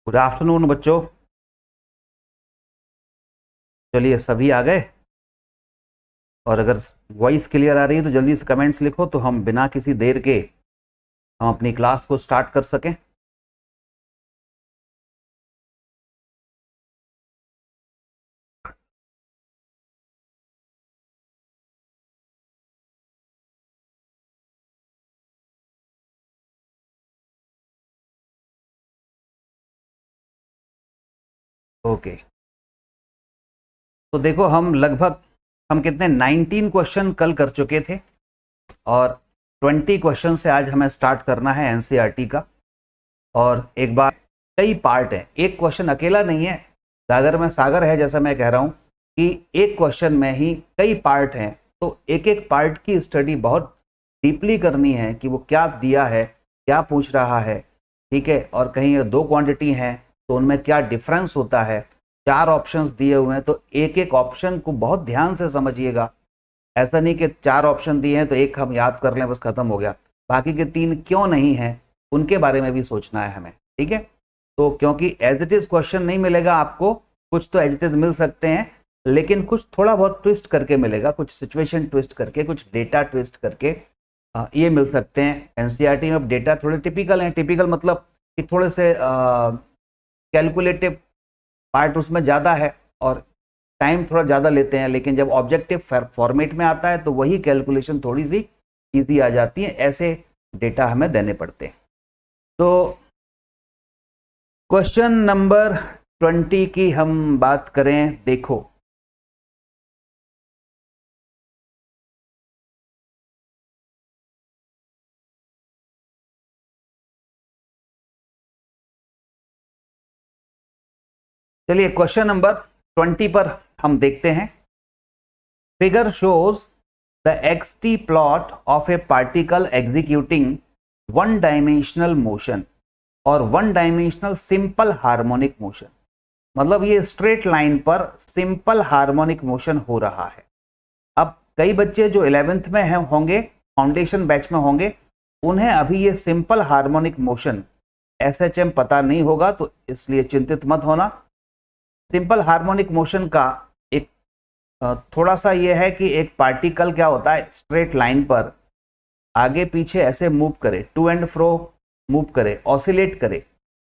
Good afternoon बच्चों। चलिए सभी आ गए, और अगर वॉइस क्लियर आ रही है तो जल्दी से कमेंट्स लिखो तो हम बिना किसी देर के हम अपनी क्लास को स्टार्ट कर सकें। ओके, तो देखो हम कितने 19 क्वेश्चन कल कर चुके थे, और 20 क्वेश्चन से आज हमें स्टार्ट करना है एनसीईआरटी का। और एक बार कई पार्ट हैं, एक क्वेश्चन अकेला नहीं है। सागर में सागर है, जैसा मैं कह रहा हूं कि एक क्वेश्चन में ही कई पार्ट हैं, तो एक एक पार्ट की स्टडी बहुत डीपली करनी है कि वो क्या दिया है, क्या पूछ रहा है, ठीक है। और कहीं दो क्वांटिटी हैं तो उनमें क्या डिफरेंस होता है, 4 ऑप्शंस दिए हुए हैं तो एक एक ऑप्शन को बहुत ध्यान से समझिएगा। ऐसा नहीं कि 4 ऑप्शन दिए हैं तो एक हम याद कर लें बस खत्म हो गया, बाकी के 3 क्यों नहीं हैं उनके बारे में भी सोचना है हमें, ठीक है। तो क्योंकि एज इट इज क्वेश्चन नहीं मिलेगा आपको, कुछ तो एज इट इज मिल सकते हैं लेकिन कुछ थोड़ा बहुत ट्विस्ट करके मिलेगा, कुछ सिचुएशन ट्विस्ट करके, कुछ डेटा ट्विस्ट करके ये मिल सकते हैं। एनसीईआरटी में अब डेटा थोड़े टिपिकल हैं, टिपिकल मतलब कि थोड़े से कैलकुलेटिव पार्ट उसमें ज़्यादा है और टाइम थोड़ा ज़्यादा लेते हैं, लेकिन जब ऑब्जेक्टिव फॉर्मेट में आता है तो वही कैलकुलेशन थोड़ी सी ईजी आ जाती है, ऐसे डेटा हमें देने पड़ते हैं। तो क्वेश्चन नंबर 20 की हम बात करें, देखो चलिए क्वेश्चन नंबर 20 पर हम देखते हैं। Figure shows the x t plot of a particle executing one dimensional motion और one dimensional simple harmonic motion. मतलब ये स्ट्रेट लाइन पर सिंपल हार्मोनिक मोशन हो रहा है। अब कई बच्चे जो 11th में हैं होंगे, फाउंडेशन बैच में होंगे, उन्हें अभी ये सिंपल हार्मोनिक मोशन एसएचएम पता नहीं होगा, तो इसलिए चिंतित मत होना। सिंपल हार्मोनिक मोशन का एक थोड़ा सा ये है कि एक पार्टिकल क्या होता है, स्ट्रेट लाइन पर आगे पीछे ऐसे मूव करे, टू एंड फ्रो मूव करे, ऑसिलेट करे।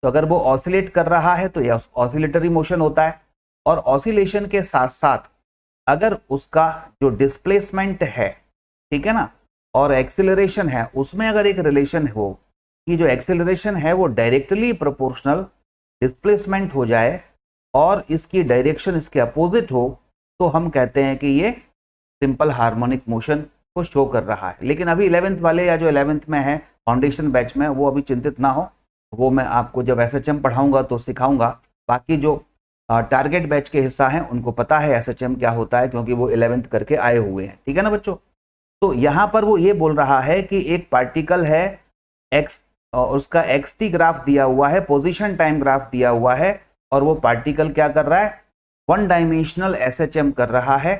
तो अगर वो ऑसिलेट कर रहा है तो यह ऑसिलेटरी मोशन होता है। और ऑसिलेशन के साथ साथ अगर उसका जो डिस्प्लेसमेंट है, ठीक है ना, और एक्सेलरेशन है, उसमें अगर एक रिलेशन हो कि जो एक्सेलरेशन है वो डायरेक्टली प्रोपोर्शनल डिस्प्लेसमेंट हो जाए और इसकी डायरेक्शन इसके अपोजिट हो, तो हम कहते हैं कि ये सिंपल हार्मोनिक मोशन को शो कर रहा है। लेकिन अभी 11th वाले या जो 11th में है फाउंडेशन बैच में, वो अभी चिंतित ना हो, वो मैं आपको जब एसएचएम पढ़ाऊंगा तो सिखाऊंगा। बाकी जो टारगेट बैच के हिस्सा हैं उनको पता है एसएचएम क्या होता है, क्योंकि वो 11th करके आए हुए हैं, ठीक है ना बच्चों। तो यहाँ पर वो ये बोल रहा है कि एक पार्टिकल है एक्स, उसका एक्सटी ग्राफ दिया हुआ है, पोजीशन टाइम ग्राफ दिया हुआ है, और वो पार्टिकल क्या कर रहा है, वन डायमेंशनल एसएचएम कर रहा है।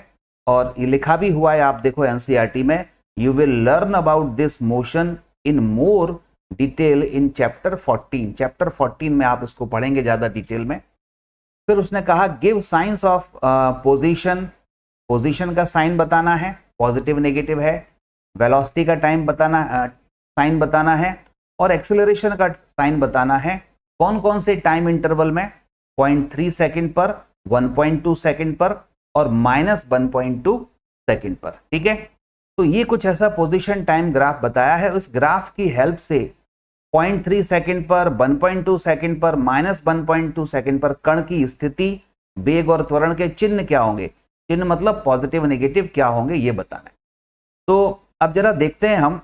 और ये लिखा भी हुआ है, आप देखो एनसीईआरटी में, you will learn about this motion in more detail in chapter 14। Chapter 14 में आप इसको पढ़ेंगे ज्यादा डिटेल में। फिर उसने कहा give science of position, position का साइन बताना है, पॉजिटिव नेगेटिव है, वेलोसिटी का टाइम बताना, साइन बताना है, और एक्सेलरेशन का साइन बताना है। कौन कौन से टाइम इंटरवल में, 0.3 सेकंड पर, 1.2 सेकंड पर और -1.2 सेकंड पर, ठीक है। तो ये कुछ ऐसा पोजीशन टाइम ग्राफ बताया है। उस ग्राफ की हेल्प से 0.3 सेकंड पर, 1.2 सेकंड पर, -1.2 सेकंड पर कण की स्थिति, वेग और त्वरण के चिन्ह क्या होंगे, चिन्ह मतलब पॉजिटिव नेगेटिव क्या होंगे, ये बताना है। तो अब जरा देखते हैं हम।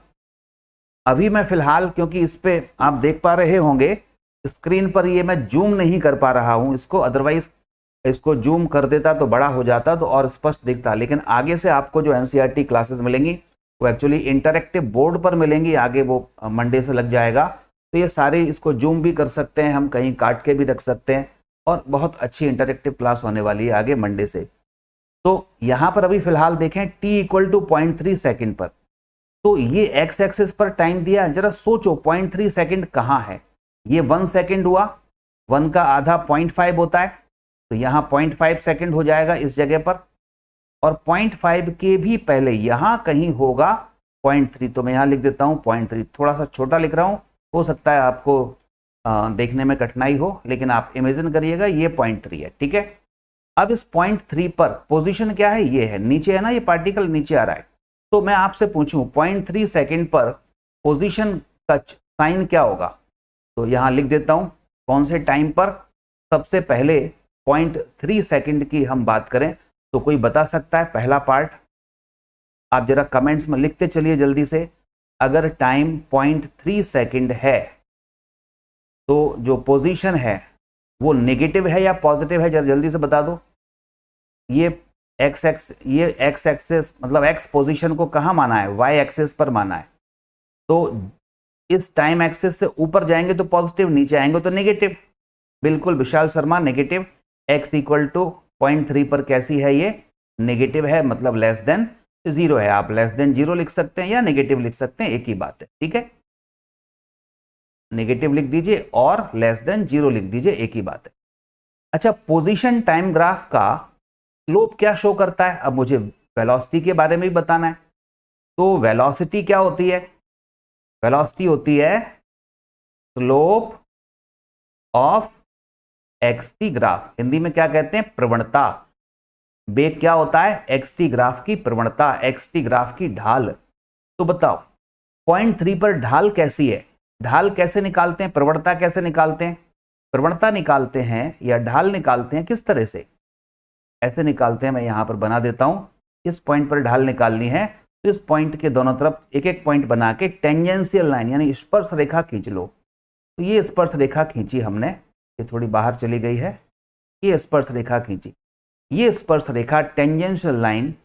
अभी मैं फिलहाल, क्योंकि इस पे आप देख पा रहे होंगे स्क्रीन पर, ये मैं जूम नहीं कर पा रहा हूं इसको, अदरवाइज इसको जूम कर देता तो बड़ा हो जाता तो और स्पष्ट दिखता। लेकिन आगे से आपको जो एनसीईआरटी क्लासेस मिलेंगी वो एक्चुअली इंटरैक्टिव बोर्ड पर मिलेंगी, आगे वो मंडे से लग जाएगा। तो ये सारे इसको जूम भी कर सकते हैं हम, कहीं काट के भी रख सकते हैं, और बहुत अच्छी इंटरैक्टिव क्लास होने वाली है आगे मंडे से। तो यहाँ पर अभी फिलहाल देखें t = 0.3 सेकंड पर, तो ये एक्स एक्सिस पर टाइम दिया। जरा सोचो 0.3 सेकंड कहाँ है, ये 1 सेकंड हुआ, 1 का आधा 0.5 होता है, तो यहाँ 0.5 सेकेंड हो जाएगा इस जगह पर, और 0.5 के भी पहले यहाँ कहीं होगा 0.3, तो मैं यहाँ लिख देता हूँ 0.3। थोड़ा सा छोटा लिख रहा हूँ, हो सकता है आपको देखने में कठिनाई हो, लेकिन आप इमेजिन करिएगा ये 0.3 है, ठीक है। अब इस 0.3 पर पोजीशन क्या है, ये है, नीचे है ना, ये पार्टिकल नीचे आ रहा है। तो मैं आपसे पूछूं 0.3 सेकेंड पर पोजीशन का साइन क्या होगा, तो यहां लिख देता हूं कौन से टाइम पर। सबसे पहले 0.3 सेकेंड की हम बात करें तो कोई बता सकता है पहला पार्ट? आप जरा कमेंट्स में लिखते चलिए जल्दी से। अगर टाइम 0.3 सेकेंड है तो जो पोजीशन है वो नेगेटिव है या पॉजिटिव है, जरा जल्दी से बता दो। ये एक्स एक्सेस मतलब एक्स पोजीशन को कहाँ माना है, वाई एक्सेस पर माना है। तो इस टाइम एक्सेस से ऊपर जाएंगे तो पॉजिटिव, नीचे आएंगे तो नेगेटिव। बिल्कुल Vishal Sharma, negative. X equal to 0.3 पर कैसी है, ये नेगेटिव है, मतलब लेस देन 0 है। आप लेस देन 0 लिख सकते हैं या नेगेटिव लिख सकते हैं, एक ही बात है, ठीक है। नेगेटिव लिख दीजिए और लेस देन 0 लिख दीजिए, एक ही बात है। अच्छा, पोजीशन टाइम ग्राफ का स्लोप क्या शो करता है? अब मुझे वेलोसिटी के बारे में भी बताना है। तो वेलोसिटी क्या होती है? वेलोसिटी होती है slope of XT graph. Hindi में क्या कहते हैं? प्रवणता। बेग क्या होता है? एक्सटी ग्राफ की प्रवणता, एक्सटी ग्राफ की ढाल। तो बताओ 0.3 पर ढाल कैसी है? ढाल कैसे निकालते हैं, प्रवणता कैसे निकालते हैं? प्रवणता निकालते हैं या ढाल निकालते हैं, किस तरह से? ऐसे निकालते हैं, मैं यहां पर बना देता हूं। इस पॉइंट पर ढाल निकालनी है तो इस पॉइंट के दोनों तरफ एक एक पॉइंट बना के टेंजेंशियल लाइन यानी स्पर्श रेखा खींच लो। तो ये स्पर्श रेखा खींची हमने, ये थोड़ी बाहर चली गई है, ये स्पर्श रेखा खींची। ये स्पर्श रेखा टेंजेंशियल लाइन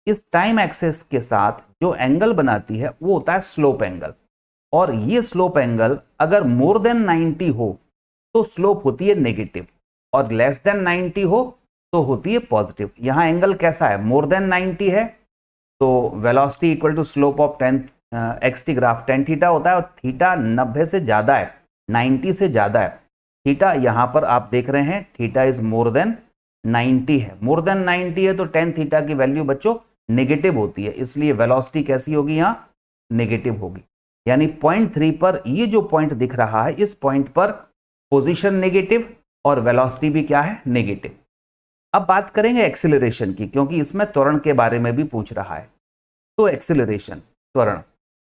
इस टाइम एक्सेस के साथ जो एंगल बनाती है वो होता है स्लोप एंगल। और ये स्लोप एंगल अगर मोर देन 90 हो तो स्लोप होती है नेगेटिव, और लेस देन 90 हो तो होती है पॉजिटिव। यहां एंगल कैसा है? मोर देन 90 है, तो velocity equal to slope of XT graph tan theta होता है, और थीटा 90 से ज्यादा है, 90 से ज्यादा है। थीटा यहां पर आप देख रहे हैं, थीटा इज मोर देन 90 है। मोर देन 90 है तो tan थीटा की वैल्यू बच्चों नेगेटिव होती है, इसलिए वेलोसिटी कैसी होगी? यहां नेगेटिव होगी। यानी 0.3 पर ये जो पॉइंट दिख रहा है, इस पॉइंट पर पोजीशन नेगेटिव और वेलोसिटी भी क्या है? नेगेटिव। अब बात करेंगे एक्सीलरेशन की, क्योंकि इसमें त्वरण के बारे में भी पूछ रहा है। तो एक्सीलरेशन, त्वरण,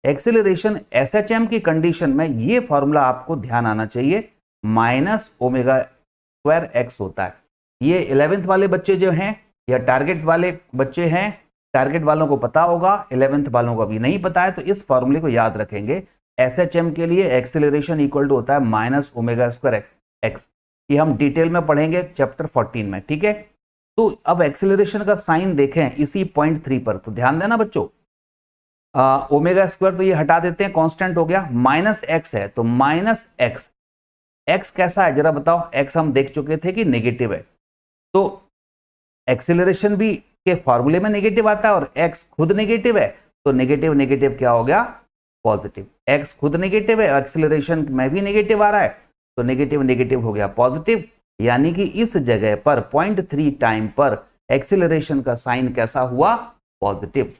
एक्सीलरेशन एसएचएम की कंडीशन में ये फॉर्मूला आपको ध्यान आना चाहिए, -ω²x होता है। ये 11th वाले बच्चे जो हैं या टारगेट वाले बच्चे हैं, टारगेट वालों को पता होगा, 11th वालों को अभी नहीं पता है, तो इस फॉर्मूले को याद रखेंगे। एसएचएम के लिए एक्सीलरेशन इक्वल टू होता है -ω²x। ये हम डिटेल में पढ़ेंगे चैप्टर 14 में, ठीक है। तो अब एक्सीलरेशन का साइन देखें इसी 0.3 पर, तो ध्यान देना बच्चों, ω² तो ये हटा देते हैं, कांस्टेंट हो गया, -x है तो -x। x कैसा है जरा बताओ? x हम देख चुके थे कि नेगेटिव है, तो एक्सीलरेशन भी के फॉर्मूले में नेगेटिव आता है, और x खुद नेगेटिव है, तो नेगेटिव नेगेटिव क्या हो गया? पॉजिटिव। x खुद नेगेटिव है, एक्सीलरेशन में भी नेगेटिव आ रहा है, तो नेगेटिव नेगेटिव हो गया पॉजिटिव। यानी कि इस जगह पर 0.3 टाइम पर एक्सीलरेशन का साइन कैसा हुआ? पॉजिटिव।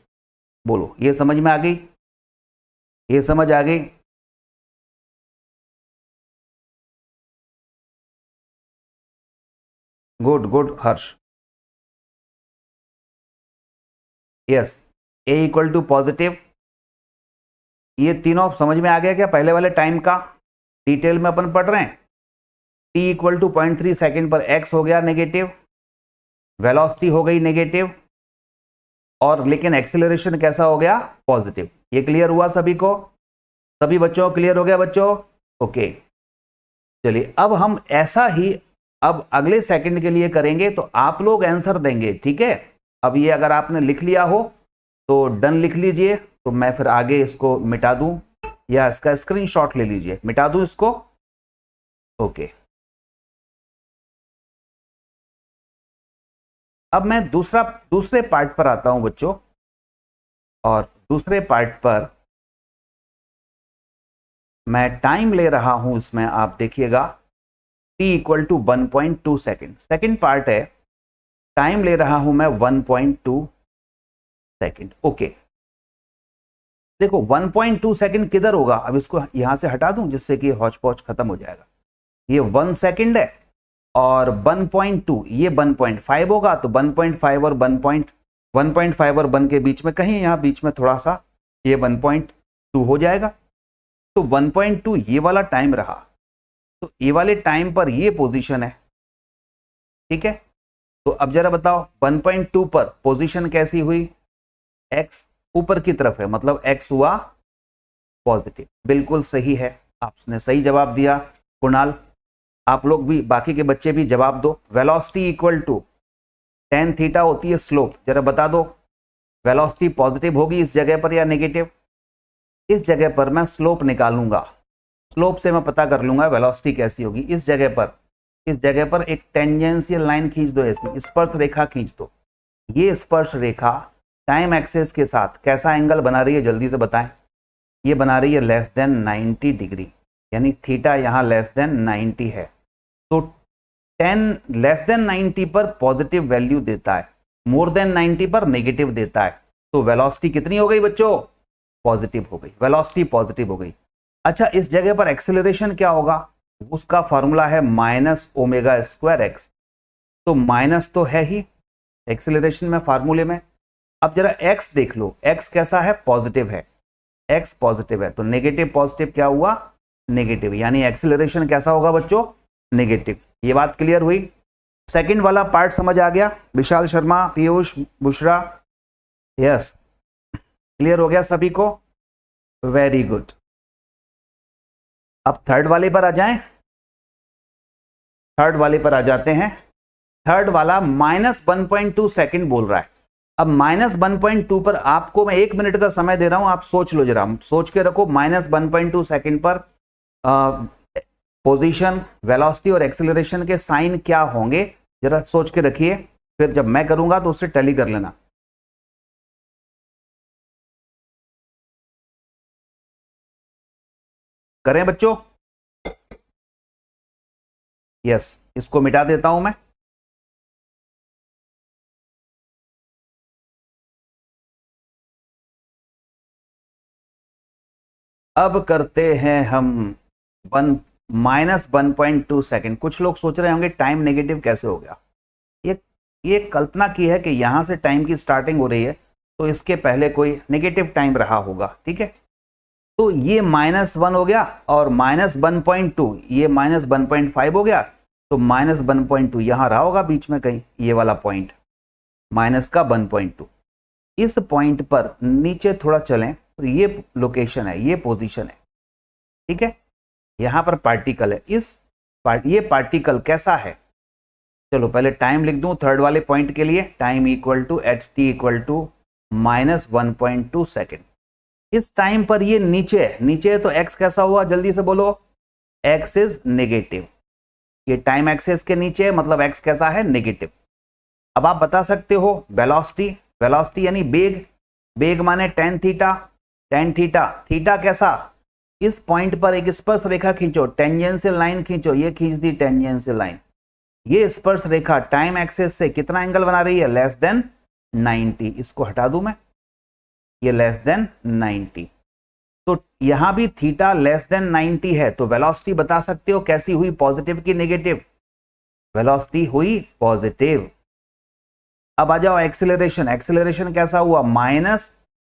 बोलो, ये समझ में आ गई? ये समझ आ गई? Good good Harsh, yes. A equal to positive, ये तीनों समझ में आ गया क्या? पहले वाले टाइम का डिटेल में अपन पढ़ रहे हैं। टी इक्वल टू 0.3 सेकेंड पर एक्स हो गया नेगेटिव, वेलोसिटी हो गई नेगेटिव, और लेकिन एक्सीलरेशन कैसा हो गया? पॉजिटिव। ये क्लियर हुआ सभी को? सभी बच्चों क्लियर हो गया बच्चों? ओके, चलिए अब हम ऐसा ही अब अगले सेकंड के लिए करेंगे, तो आप लोग आंसर देंगे, ठीक है। अब ये अगर आपने लिख लिया हो तो डन लिख लीजिए, तो मैं फिर आगे इसको मिटा दूं या इसका स्क्रीनशॉट ले लीजिए, मिटा दूं इसको। ओके, अब मैं दूसरे पार्ट पर आता हूं बच्चों, और दूसरे पार्ट पर मैं टाइम ले रहा हूं, इसमें आप देखिएगा t equal to 1.2 second. Second part है टाइम ले रहा हूं मैं 1.2 सेकेंड। ओके, देखो 1.2 सेकेंड किधर होगा, अब इसको यहां से हटा दूं जिससे कि हौच पौच खत्म हो जाएगा। ये 1 सेकेंड है और 1.2 ये 1.5 होगा, तो 1.5 और 1.5 और 1 के बीच में कहीं यहां बीच में थोड़ा सा ये 1.2 हो जाएगा। तो 1.2 ये वाला टाइम रहा, तो ये वाले टाइम पर ये पोजीशन है, ठीक है। तो अब जरा बताओ 1.2 पर पोजीशन कैसी हुई, x ऊपर की तरफ है, मतलब x हुआ पॉजिटिव। बिल्कुल सही है, आपने सही जवाब दिया कुणाल। आप लोग भी, बाकी के बच्चे भी जवाब दो। Velocity equal to tan theta होती है स्लोप, जरा बता दो वेलोसिटी पॉजिटिव होगी इस जगह पर या नेगेटिव। इस जगह पर मैं स्लोप निकालूंगा, स्लोप से मैं पता कर लूंगा वेलोसिटी कैसी होगी। इस जगह पर एक टेंजेंशियल लाइन खींच दो, ऐसी स्पर्श रेखा खींच दो। ये स्पर्श रेखा टाइम एक्सेस के साथ कैसा एंगल बना रही है जल्दी से बताएं। ये बना रही है लेस देन 90 डिग्री, यानी थीटा यहां लेस देन 90 है। तो 10 लेस देन 90 पर पॉजिटिव वैल्यू देता है, मोर देन 90 पर नेगेटिव देता है। तो वेलोसिटी कितनी हो गई बच्चों, पॉजिटिव हो गई, वेलोसिटी पॉजिटिव हो गई। अच्छा, इस जगह पर एक्सेलरेशन क्या होगा, उसका फॉर्मूला है माइनस ओमेगा स्क्वायर एक्स। तो माइनस तो है ही एक्सेलरेशन में फार्मूले में। अब जरा x देख लो, x कैसा है, पॉजिटिव है, x पॉजिटिव है, तो नेगेटिव पॉजिटिव क्या हुआ, नेगेटिव, यानी एक्सेलरेशन कैसा होगा बच्चों, नेगेटिव। ये बात क्लियर हुई। सेकंड वाला पार्ट समझ आ गया, विशाल शर्मा, पीयूष, बुशरा, यस क्लियर हो गया सभी को, वेरी गुड। अब थर्ड वाले पर आ जाएं, थर्ड वाले पर आ जाते हैं। थर्ड वाला -1.2 सेकेंड बोल रहा है। अब -1.2 पर आपको मैं 1 मिनट का समय दे रहा हूं, आप सोच लो, जरा सोच के रखो -1.2 सेकेंड पर पोजीशन, वेलोसिटी और एक्सेलरेशन के साइन क्या होंगे, जरा सोच के रखिए, फिर जब मैं करूंगा तो उससे टैली कर लेना। करें बच्चों, यस, इसको मिटा देता हूं मैं। अब करते हैं हम -1.2 सेकेंड। कुछ लोग सोच रहे होंगे टाइम नेगेटिव कैसे हो गया। ये कल्पना की है कि यहां से टाइम की स्टार्टिंग हो रही है, तो इसके पहले कोई नेगेटिव टाइम रहा होगा, ठीक है। तो ये -1 हो गया और -1.2 ये -1.5 हो गया, तो -1.2 यहां रहा होगा बीच में कहीं, ये वाला पॉइंट माइनस का 1.2। इस पॉइंट पर नीचे थोड़ा चलें तो ये लोकेशन है, ये पोजीशन है, ठीक है। यहां पर पार्टिकल है, ये पार्टिकल कैसा है, चलो पहले टाइम लिख दूं थर्ड वाले पॉइंट के लिए, time equal to ht equal to -1.2 second. इस टाइम पर ये नीचे है, नीचे है तो x कैसा हुआ, जल्दी से बोलो, x इज नेगेटिव। ये टाइम एक्सेस के नीचे है, मतलब x कैसा है, नेगेटिव। अब आप बता सकते हो वेलोसिटी, वेलोसिटी यानी बेग, बेग माने tan theta, tan theta, theta कैसा, इस पॉइंट पर एक स्पर्श रेखा खींचो, टेंजेंशियल लाइन खींचो, ये खींच दी टेंजेंशियल लाइन। ये स्पर्श रेखा टाइम एक्सेस से कितना एंगल बना रही है, लेस देन 90। इसको हटा दूं मैं, ये लेस देन 90। तो यहां भी थीटा लेस देन 90 है, तो वेलोसिटी बता सकते हो कैसी हुई, पॉजिटिव की नेगेटिव, वेलोसिटी हुई पॉजिटिव। अब आ जाओ एक्सेलरेशन, एक्सेलरेशन कैसा हुआ, minus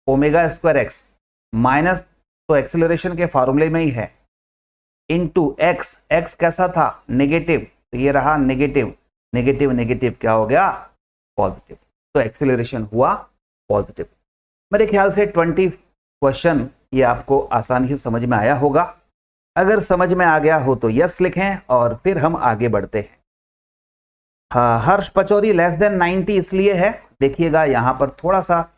omega square x, minus तो एक्सेलरेशन के फॉर्मूले में ही है, इनटू एक्स, एक्स कैसा था, नेगेटिव, तो ये रहा नेगेटिव, नेगेटिव नेगेटिव क्या हो गया, पॉजिटिव। तो एक्सेलरेशन हुआ पॉजिटिव। मेरे ख्याल से 20 क्वेश्चन ये आपको आसानी से समझ में आया होगा। अगर समझ में आ गया हो तो यस लिखें और फिर हम आगे बढ़ते हैं। हाँ, हर्ष पचौरी लेस देन 90 इसलिए है, देखिएगा यहाँ पर थोड़ा सा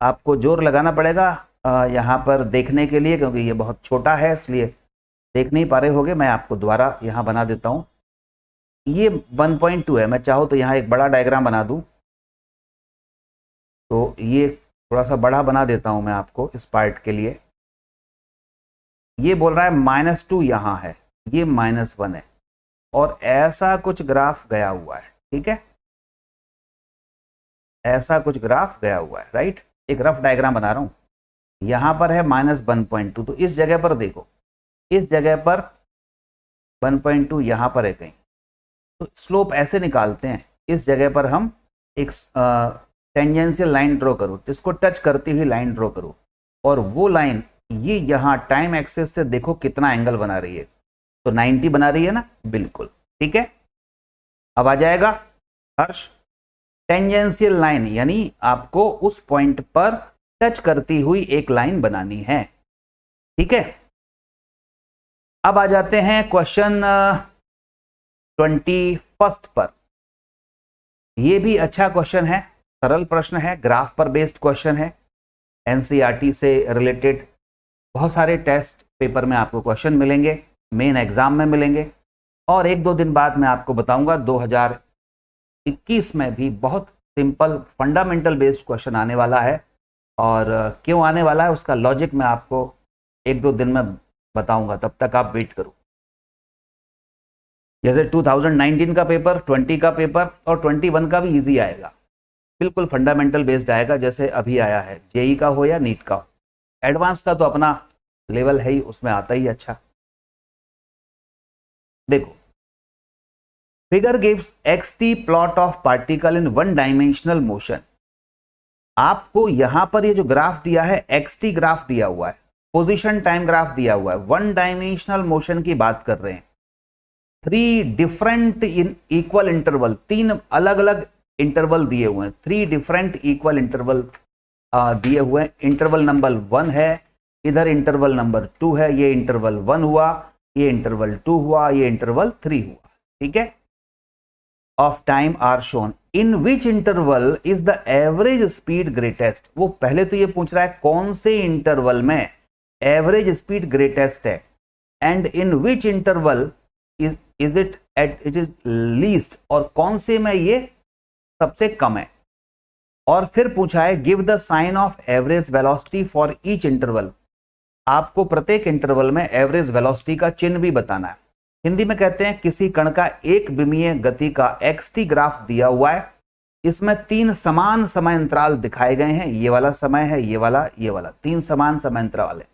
आपको जोर लगाना पड़ेगा यहाँ पर देखने के लिए, क्योंकि ये बहुत छोटा है इसलिए देख नहीं पा रहे होगे। मैं आपको दोबारा यहाँ बना देता हूँ। ये 1.2 है, मैं चाहूँ तो यहाँ एक बड़ा डायग्राम बना दूँ, तो ये थोड़ा सा बड़ा बना देता हूँ मैं आपको इस पार्ट के लिए। ये बोल रहा है -2 यहाँ है, ये -1 है, और ऐसा कुछ ग्राफ गया हुआ है, ठीक है, ऐसा कुछ ग्राफ गया हुआ है, राइट। एक रफ डायग्राम बना रहा हूं, यहां पर है -1.2, तो इस जगह पर देखो, इस जगह पर 1.2 यहां पर है कहीं, तो स्लोप ऐसे निकालते हैं, इस जगह पर हम एक टेंजेंशियल लाइन ड्रॉ करो, जिसको टच करती हुई लाइन ड्रॉ करो, और वो लाइन ये यहाँ टाइम एक्सेस से देखो कितना एंगल बना रही है, तो 90 बना रही है ना, बिल्कुल ठीक है। अब आ जाएगा हर्ष, टेंजेंशियल लाइन यानी आपको उस पॉइंट पर टच करती हुई एक लाइन बनानी है, ठीक है। अब आ जाते हैं क्वेश्चन 21 पर। यह भी अच्छा क्वेश्चन है, सरल प्रश्न है, ग्राफ पर बेस्ड क्वेश्चन है, एनसीईआरटी से रिलेटेड बहुत सारे टेस्ट पेपर में आपको क्वेश्चन मिलेंगे, मेन एग्जाम में मिलेंगे, और एक दो दिन बाद मैं आपको बताऊंगा 2021 में भी बहुत सिंपल फंडामेंटल बेस्ड क्वेश्चन आने वाला है, और क्यों आने वाला है उसका लॉजिक मैं आपको एक दो दिन में बताऊंगा, तब तक आप वेट करो। जैसे 2019 का पेपर, 20 का पेपर और 21 का भी इजी आएगा, बिल्कुल फंडामेंटल बेस्ड आएगा, जैसे अभी आया है, जेई का हो या नीट का हो। एडवांस का तो अपना लेवल है ही, उसमें आता ही अच्छा। देखो, figure gives xt plot of particle in one dimensional motion. आपको यहां पर ये जो ग्राफ दिया है xt ग्राफ दिया हुआ है, पोजीशन टाइम ग्राफ दिया हुआ है, वन डायमेंशनल मोशन की बात कर रहे हैं। 3 डिफरेंट इन इक्वल इंटरवल, 3 अलग अलग इंटरवल दिए हुए हैं, 3 डिफरेंट इक्वल इंटरवल दिए हुए हैं। इंटरवल नंबर 1 है, इधर इंटरवल नंबर 2 है, ये इंटरवल 1 हुआ, ये इंटरवल 2 हुआ, ये इंटरवल 3 हुआ, ठीक है। Of time are shown, in which interval is the average speed greatest. वो पहले तो ये पूछ रहा है कौन से इंटरवल में एवरेज स्पीड ग्रेटेस्ट है, and in which interval is it at it is least, और कौन से में ये सबसे कम है। और फिर पूछा है give the sign of average velocity for each interval. आपको प्रत्येक इंटरवल में एवरेज वेलोसिटी का चिन्ह भी बताना है। हिंदी में कहते हैं किसी कण का एक विमीय गति का xt ग्राफ दिया हुआ है, इसमें 3 समान समय अंतराल दिखाए गए हैं, ये वाला समय है, ये वाला, ये वाला, 3 समान समय अंतराल है।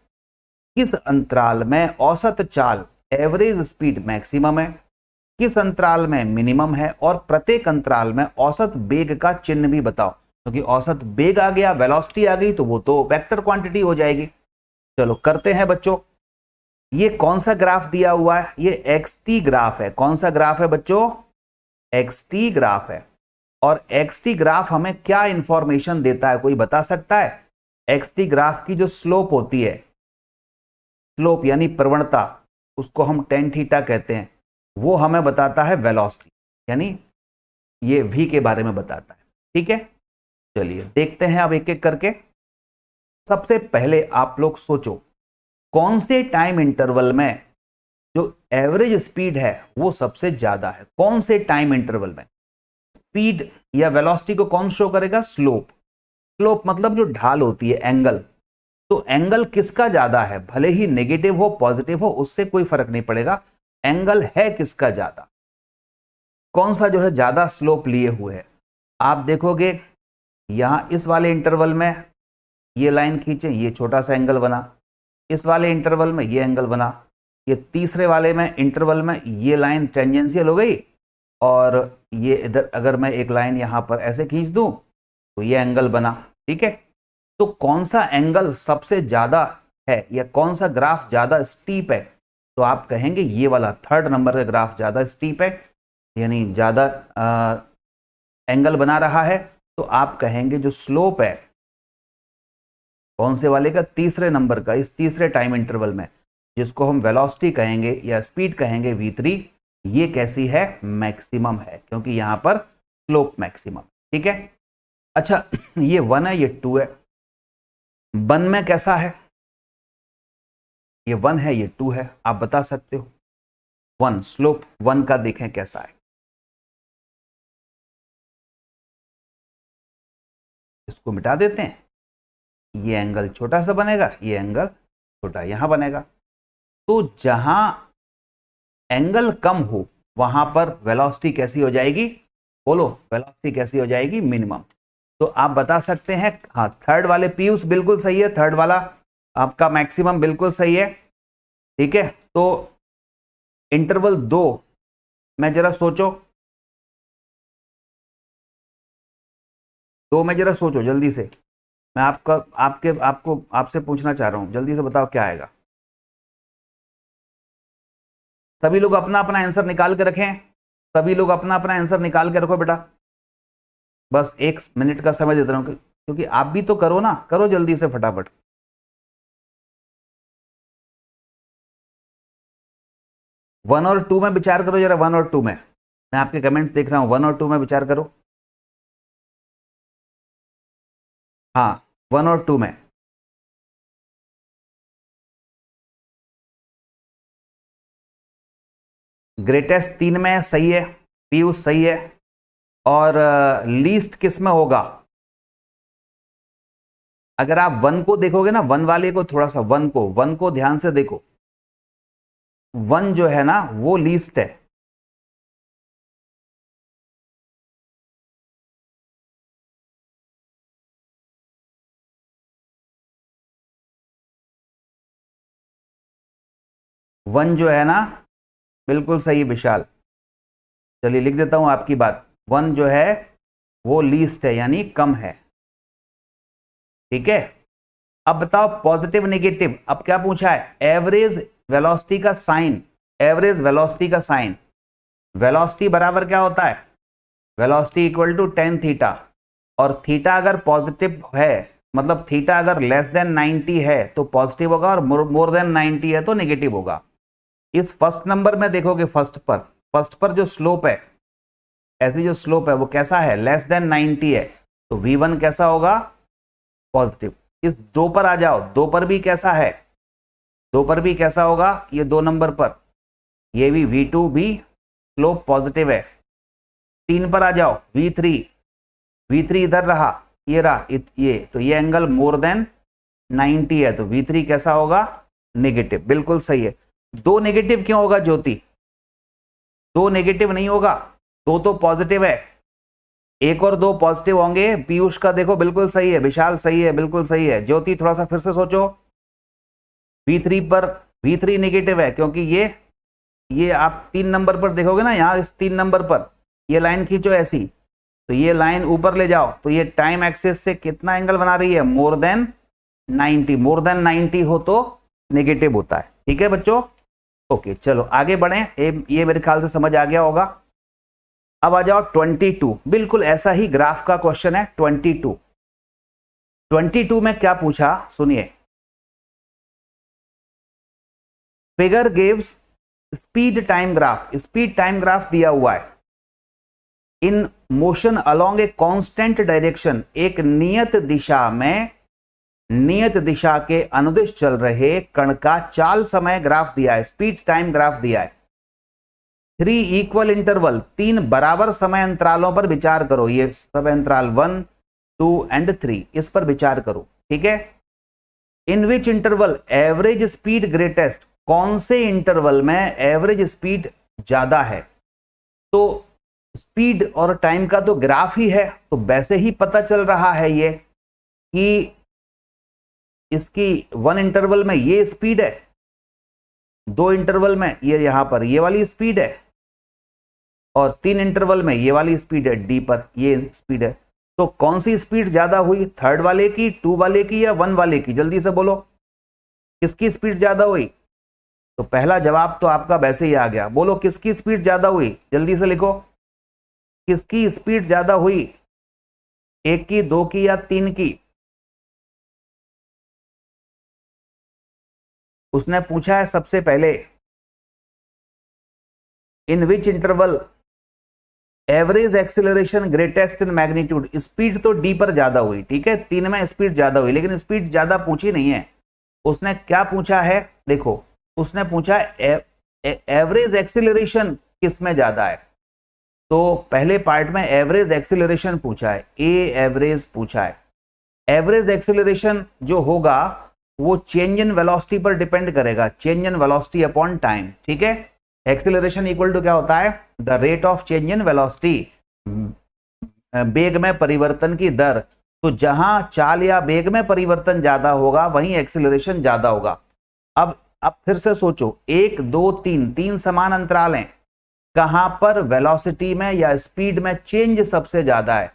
किस अंतराल में औसत चाल एवरेज स्पीड मैक्सिमम है, किस अंतराल में मिनिमम है, और प्रत्येक अंतराल में औसत वेग का चिन्ह भी बताओ, क्योंकि औसत वेग आ गया, वेलोसिटी आ गई, तो वो तो वेक्टर क्वांटिटी हो जाएगी। चलो करते हैं बच्चों, ये कौन सा ग्राफ दिया हुआ है, ये xt ग्राफ है। कौन सा ग्राफ है बच्चों, xt ग्राफ है। और xt ग्राफ हमें क्या इंफॉर्मेशन देता है, कोई बता सकता है। xt ग्राफ की जो स्लोप होती है, स्लोप यानी प्रवणता, उसको हम tan थीटा कहते हैं, वो हमें बताता है वेलोसिटी, यानी ये v के बारे में बताता है, ठीक है। चलिए देखते हैं अब एक एक करके। सबसे पहले आप लोग सोचो कौन से टाइम इंटरवल में जो एवरेज स्पीड है वो सबसे ज्यादा है, कौन से टाइम इंटरवल में। स्पीड या वेलोसिटी को कौन शो करेगा, स्लोप। स्लोप मतलब जो ढाल होती है, एंगल। तो एंगल किसका ज्यादा है, भले ही नेगेटिव हो पॉजिटिव हो, उससे कोई फर्क नहीं पड़ेगा, एंगल है किसका ज्यादा, कौन सा जो है ज्यादा स्लोप लिए हुए है। आप देखोगे यहां इस वाले इंटरवल में ये लाइन खींचे, ये छोटा सा एंगल बना, इस वाले इंटरवल में ये एंगल बना, ये तीसरे वाले में इंटरवल में ये लाइन टेंजेंशियल हो गई, और ये इधर अगर मैं एक लाइन यहां पर ऐसे खींच दूं तो ये एंगल बना, ठीक है। तो कौन सा एंगल सबसे ज्यादा है या कौन सा ग्राफ ज्यादा स्टीप है, तो आप कहेंगे ये वाला 3rd नंबर का ग्राफ ज्यादा स्टीप है, यानी ज्यादा एंगल बना रहा है। तो आप कहेंगे जो स्लोप है कौन से वाले का, तीसरे नंबर का, इस तीसरे टाइम इंटरवल में, जिसको हम वेलोसिटी कहेंगे या स्पीड कहेंगे v3, ये कैसी है, मैक्सिमम है, क्योंकि यहां पर स्लोप मैक्सिमम, ठीक है। अच्छा ये 1 है, ये 2 है, 1 में कैसा है, ये 1 है, ये 2 है, आप बता सकते हो। 1 स्लोप 1 का देखें कैसा है, इसको मिटा देते हैं, ये एंगल छोटा सा बनेगा, ये एंगल छोटा यहां बनेगा। तो जहां एंगल कम हो वहां पर वेलोसिटी कैसी हो जाएगी, बोलो वेलोसिटी कैसी हो जाएगी, मिनिमम। तो आप बता सकते हैं, हाँ थर्ड वाले पीयूष बिल्कुल सही है, थर्ड वाला आपका मैक्सिमम बिल्कुल सही है। ठीक है, तो इंटरवल 2 में जरा सोचो, 2 में जरा सोचो जल्दी से, मैं आपसे पूछना चाह रहा हूं, जल्दी से बताओ क्या आएगा। सभी लोग अपना अपना आंसर निकाल के रखें, सभी लोग अपना अपना आंसर निकाल के रखो बेटा, बस 1 मिनट का समय देता हूं, क्योंकि आप भी तो करो ना, करो जल्दी से फटाफट। वन और टू में विचार करो जरा, 1 और 2 में, मैं आपके कमेंट्स देख रहा हूं, 1 और 2 में विचार करो। हाँ 1 और 2 में। ग्रेटेस्ट 3 में सही है, पीयूष सही है, और लीस्ट किस में होगा? अगर आप 1 को देखोगे ना, 1 वाले को थोड़ा सा, 1 को ध्यान से देखो, 1 जो है ना वो लीस्ट है। वन जो है ना, बिल्कुल सही विशाल, चलिए लिख देता हूं आपकी बात, 1 जो है वो लीस्ट है, यानी कम है। ठीक है, अब बताओ पॉजिटिव नेगेटिव, अब क्या पूछा है, एवरेज वेलोसिटी का साइन, एवरेज वेलोसिटी का साइन, वेलोसिटी बराबर क्या होता है, velocity equal to tan theta, और थीटा अगर पॉजिटिव है, मतलब थीटा अगर लेस देन 90 है तो पॉजिटिव होगा, और मोर देन 90 है तो नेगेटिव होगा। इस फर्स्ट नंबर में देखोगे, फर्स्ट पर जो स्लोप है, ऐसी जो स्लोप है वो कैसा है, लेस देन 90 है, तो v1 कैसा होगा, पॉजिटिव। इस 2 पर आ जाओ, 2 पर भी कैसा है, 2 पर भी कैसा होगा, ये 2 नंबर पर, ये भी v2 भी स्लोप पॉजिटिव है। 3 पर आ जाओ, v3 इधर रहा, ये रहा, ये तो ये एंगल मोर देन 90 है, तो v3 कैसा होगा, नेगेटिव, बिल्कुल सही है। 2 नेगेटिव क्यों होगा ज्योति, 2 नेगेटिव नहीं होगा, 2 तो पॉजिटिव है, 1 और 2 पॉजिटिव होंगे। पीयूष का देखो बिल्कुल सही है, विशाल सही है, बिल्कुल सही है। ज्योति थोड़ा सा फिर से सोचो, v3 पर, v3 नेगेटिव है क्योंकि ये आप 3 नंबर पर देखोगे ना, यहां इस 3 नंबर पर ये लाइन खींचो ऐसी, तो ये लाइन ऊपर ले जाओ, तो ये टाइम एक्सिस से कितना एंगल बना रही है, मोर देन 90, मोर देन 90 हो तो नेगेटिव होता है। ठीक है बच्चों, ओके चलो आगे बढ़े, ये मेरे ख्याल से समझ आ गया होगा। अब आ जाओ 22, बिल्कुल ऐसा ही ग्राफ का क्वेश्चन है। 22 में क्या पूछा सुनिए, figure gives speed time graph दिया हुआ है, in motion along a constant direction, एक नियत दिशा के अनुदिश चल रहे कण का चाल समय ग्राफ दिया है, स्पीड टाइम ग्राफ दिया है। 3 इक्वल इंटरवल, 3 बराबर समय अंतरालों पर विचार करो, ये समय अंतराल 1, 2 एंड 3, इस पर विचार करो। ठीक है, इन which interval average speed greatest, कौन से इंटरवल में एवरेज स्पीड ज्यादा है। तो स्पीड और टाइम का तो ग्राफ ही है, तो वैसे ही पता चल रहा है ये कि इसकी 1 इंटरवल में ये स्पीड है, 2 इंटरवल में ये यहां पर ये वाली स्पीड है, और 3 इंटरवल में ये वाली स्पीड है, डी पर ये स्पीड है। तो कौन सी स्पीड ज्यादा हुई, थर्ड वाले की, 2 वाले की, या 1 वाले की, जल्दी से बोलो किसकी स्पीड ज्यादा हुई। तो पहला जवाब तो आपका वैसे ही आ गया, बोलो किसकी स्पीड ज्यादा हुई, जल्दी से लिखो, किसकी स्पीड ज्यादा हुई, 1 की, 2 की, या 3 की। उसने पूछा है सबसे पहले, in which interval average acceleration greatest in magnitude, speed तो डी पर ज्यादा हुई, ठीक है, 3 में स्पीड ज्यादा हुई, लेकिन स्पीड ज्यादा पूछी नहीं है। उसने क्या पूछा है, देखो उसने पूछा एवरेज एक्सेलरेशन किस में ज्यादा है। तो पहले पार्ट में एवरेज एक्सेलरेशन पूछा है, ए एवरेज पूछा है। एवरेज एक्सेलरेशन जो होगा वो चेंज इन वेलोसिटी पर डिपेंड करेगा, change in velocity upon time. ठीक है, एक्सीलरेशन इक्वल टू क्या होता है, the rate of change in velocity, वेग में परिवर्तन की दर। तो जहां चाल या वेग में परिवर्तन ज्यादा होगा वहीं एक्सीलरेशन ज्यादा होगा। अब फिर से सोचो, 1 2 3 तीन समान अंतराल हैं, कहां पर वेलोसिटी में या स्पीड में चेंज सबसे ज्यादा है?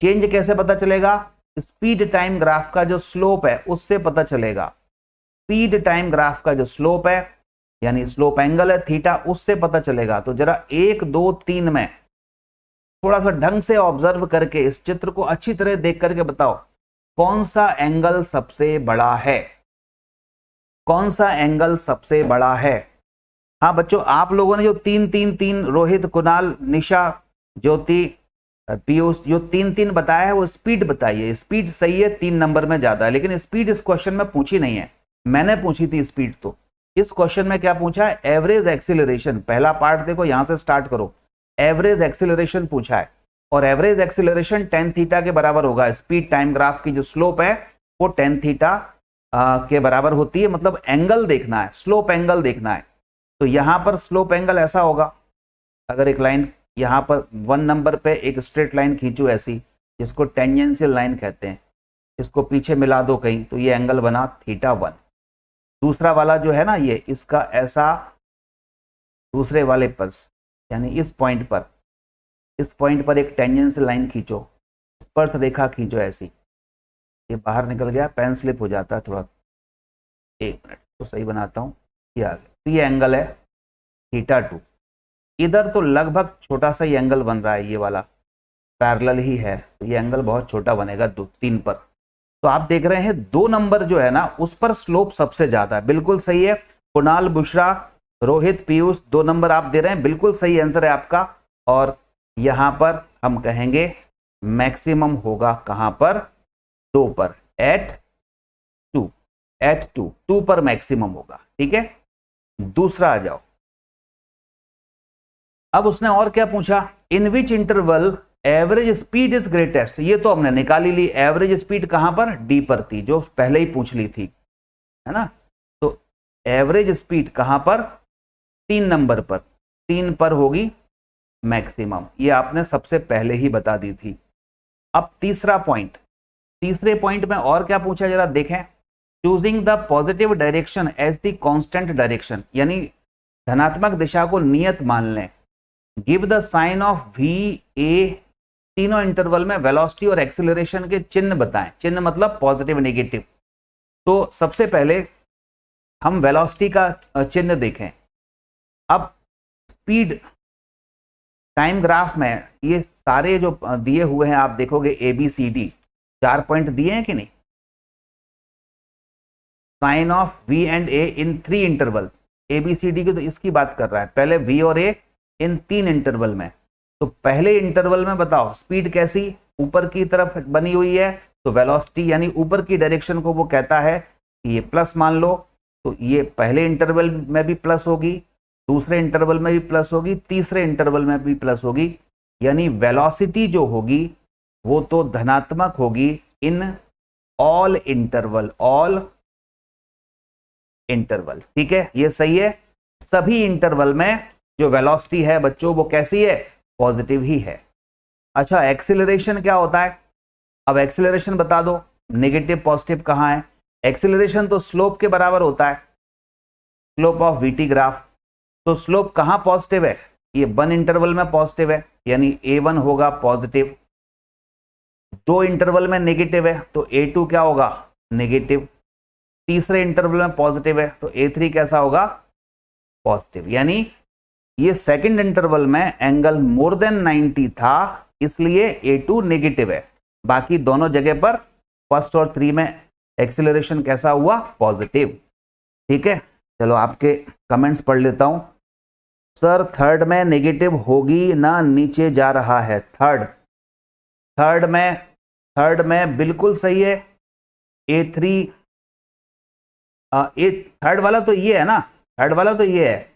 चेंज कैसे पता चलेगा? स्पीड टाइम ग्राफ का जो स्लोप है उससे पता चलेगा। स्पीड टाइम ग्राफ का जो स्लोप है यानी स्लोप एंगल है थीटा, उससे पता चलेगा। तो जरा 1 2 3 में थोड़ा सा ढंग से ऑब्जर्व करके इस चित्र को अच्छी तरह देख करके बताओ कौन सा एंगल सबसे बड़ा है, कौन सा एंगल सबसे बड़ा है। हाँ बच्चों, आप लोगों ने जो 3 3 3 रोहित, कुणाल, निशा, ज्योति, पीयूष जो 3 3 बताया है वो स्पीड बताइए। स्पीड सही है, 3 नंबर में ज्यादा है, लेकिन स्पीड इस क्वेश्चन में पूछी नहीं है, मैंने पूछी थी स्पीड। तो इस क्वेश्चन में क्या पूछा है? Average acceleration. पहला पार्ट देखो, यहां से स्टार्ट करो, एवरेज एक्सीलरेशन पूछा है, और एवरेज एक्सीलरेशन tan थीटा के बराबर होगा। स्पीड टाइम ग्राफ की जो स्लोप है वो tan थीटा के बराबर होती है, मतलब एंगल देखना है, स्लोप एंगल देखना है। तो यहां पर स्लोप एंगल ऐसा होगा, अगर एक लाइन यहां पर 1 नंबर पे एक स्ट्रेट लाइन खींचो ऐसी, जिसको टेंजेंशियल लाइन कहते हैं, इसको पीछे मिला दो कहीं, तो ये एंगल बना θ1। दूसरा वाला जो है ना ये, इसका ऐसा दूसरे वाले पर यानी इस पॉइंट पर एक टेंजेंशियल लाइन खींचो, स्पर्श रेखा खींचो ऐसी, ये बाहर निकल गया, पेन स्लिप हो जाता है थोड़ा, 1 मिनट तो सही बनाता हूँ, ये आ गया। तो ये एंगल है θ2। इधर तो लगभग छोटा सा ही एंगल बन रहा है, ये वाला पैरेलल ही है, तो ये एंगल बहुत छोटा बनेगा 2 3 पर। तो आप देख रहे हैं 2 नंबर जो है ना उस पर स्लोप सबसे ज्यादा है, बिल्कुल सही है। कुणाल, बुशरा, रोहित, पीयूष 2 नंबर आप दे रहे हैं, बिल्कुल सही आंसर है आपका। और यहां पर हम कहेंगे मैक्सिमम होगा कहां पर? 2 पर, एट 2 पर मैक्सिमम होगा, ठीक है। दूसरा आ जाओ, अब उसने और क्या पूछा? In which interval average speed is greatest. ये तो हमने निकाली ली, एवरेज स्पीड कहां पर? डी पर थी, जो पहले ही पूछ ली थी, है ना। तो एवरेज स्पीड कहां पर? 3 नंबर पर, 3 पर होगी मैक्सिमम, ये आपने सबसे पहले ही बता दी थी। अब तीसरा पॉइंट, तीसरे पॉइंट में और क्या पूछा जरा देखें। Choosing the positive direction as the constant direction, यानी धनात्मक दिशा को नियत मान लें। Give the sign of V A, तीनों इंटरवल में वेलोसिटी और एक्सीलरेशन के चिन्ह बताएं। चिन्ह मतलब पॉजिटिव नेगेटिव। तो सबसे पहले हम वेलोसिटी का चिन्ह देखें। अब स्पीड टाइम ग्राफ में ये सारे जो दिए हुए हैं आप देखोगे ABCD 4 पॉइंट दिए हैं कि नहीं? Sign of V and A in 3 interval, ABCD की तो इसकी बात कर रहा है, पहले V और A इन 3 इंटरवल में। तो पहले इंटरवल में बताओ स्पीड कैसी? ऊपर की तरफ बनी हुई है, तो वेलोसिटी यानी ऊपर की डायरेक्शन को वो कहता है कि ये प्लस मान लो, तो ये पहले इंटरवल में भी प्लस होगी, दूसरे इंटरवल में भी प्लस होगी, तीसरे इंटरवल में भी प्लस होगी, यानी वेलोसिटी जो होगी वो तो धनात्मक होगी in all interval, all interval, ठीक है, ये सही है। सभी इंटरवल में जो वेलोसिटी है बच्चों वो कैसी है? पॉजिटिव ही है। अच्छा, एक्सीलरेशन क्या होता है? अब एक्सीलरेशन बता दो, नेगेटिव पॉजिटिव कहां है? एक्सीलरेशन तो स्लोप के बराबर होता है, स्लोप ऑफ VT ग्राफ। तो स्लोप कहां पॉजिटिव है? ये 1 इंटरवल में पॉजिटिव है, यानी A1 होगा पॉजिटिव। 2 इंटरवल में नेगेटिव है, तो A2 क्या होगा? नेगेटिव। तीसरे इंटरवल में पॉजिटिव है, तो A3 कैसा होगा? पॉजिटिव। यानी ये सेकंड इंटरवल में एंगल मोर देन 90 था, इसलिए A2 नेगेटिव है। बाकी दोनों जगह पर फर्स्ट और 3 में एक्सीलरेशन कैसा हुआ? पॉजिटिव, ठीक है। चलो आपके कमेंट्स पढ़ लेता हूं। सर थर्ड में नेगेटिव होगी ना, नीचे जा रहा है। थर्ड में बिल्कुल सही है। A3 थर्ड वाला तो ये है ना, थर्ड वाला तो ये है।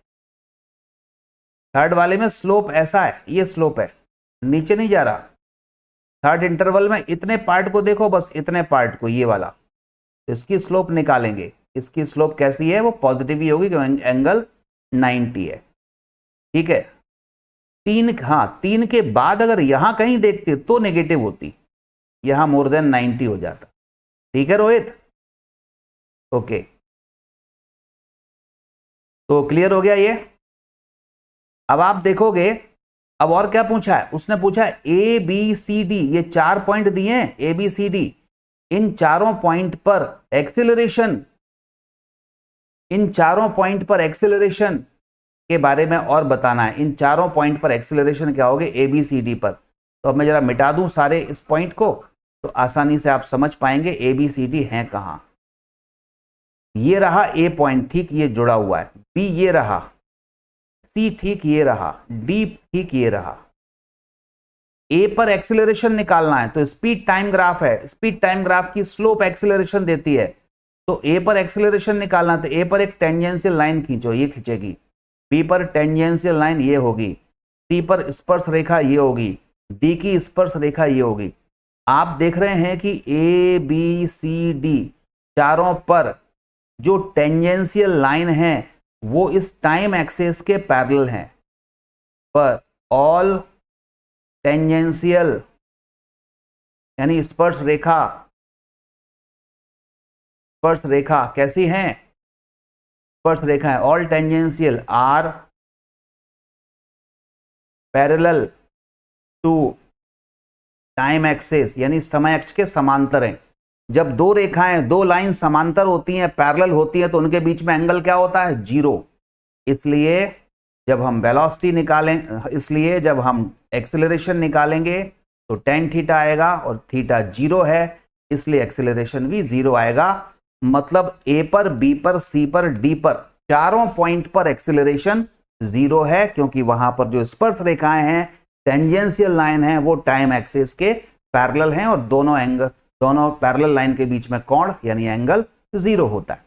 थर्ड वाले में स्लोप ऐसा है, ये स्लोप है, नीचे नहीं जा रहा। थर्ड इंटरवल में इतने पार्ट को देखो, बस इतने पार्ट को, ये वाला, तो इसकी स्लोप निकालेंगे। इसकी स्लोप कैसी है? वो पॉजिटिव ही होगी क्योंकि एंगल 90 है। ठीक है, 3, हाँ 3 के बाद अगर यहां कहीं देखते तो नेगेटिव होती, यहां मोर देन 90 हो जाता। ठीक है रोहित, ओके, तो क्लियर हो गया ये। अब आप देखोगे, अब और क्या पूछा है, उसने पूछा ए बी सी डी, ये 4 पॉइंट दिए हैं ए बी सी डी, इन चारों पॉइंट पर एक्सीलरेशन, इन चारों पॉइंट पर एक्सीलरेशन के बारे में और बताना है। इन चारों पॉइंट पर एक्सीलरेशन क्या होगे ए बी सी डी पर। तो अब मैं जरा मिटा दूं सारे इस पॉइंट को, तो आसानी से आप समझ पाएंगे ए बी सी डी हैं कहां। ये रहा ए पॉइंट, ठीक ये जुड़ा हुआ है, बी ये रहा, सी ठीक ये रहा, डी ठीक ये रहा। ए पर एक्सीलरेशन निकालना है तो स्पीड टाइम ग्राफ है, स्पीड टाइम ग्राफ की स्लोप एक्सीलरेशन देती है, तो ए पर एक्सीलरेशन निकालना, तो ए पर एक टेंजेंशियल लाइन खींचो, ये खींचेगी, बी पर टेंजेंशियल लाइन ये होगी, सी पर स्पर्श रेखा ये होगी, डी की स्पर्श रेखा ये होगी। आप देख रहे हैं कि ए बी सी डी चारों पर जो टेंजेंशियल लाइन है वो इस टाइम एक्सेस के पैरेलल हैं, पर ऑल टेंजेंशियल यानी स्पर्श रेखा, स्पर्श रेखा कैसी हैं, स्पर्श रेखा है, all tangential are parallel to time axes, यानी समय अक्ष के समांतर हैं। जब दो रेखाएं, दो लाइन समांतर होती हैं, पैरेलल होती हैं, तो उनके बीच में एंगल क्या होता है, 0। इसलिए जब हम वेलोसिटी निकालें, इसलिए जब हम एक्सीलरेशन निकालेंगे तो tan थीटा आएगा और थीटा 0 है, इसलिए एक्सीलरेशन भी 0 आएगा। मतलब ए पर, बी पर, सी पर, डी पर चारों पॉइंट पर एक्सीलरेशन 0 है, क्योंकि वहां पर जो स्पर्श रेखाएं हैं, टेंजेंशियल लाइन है, वो टाइम एक्सिस के पैरेलल हैं और दोनों पैरेलल लाइन के बीच में कोण यानी एंगल 0 होता है।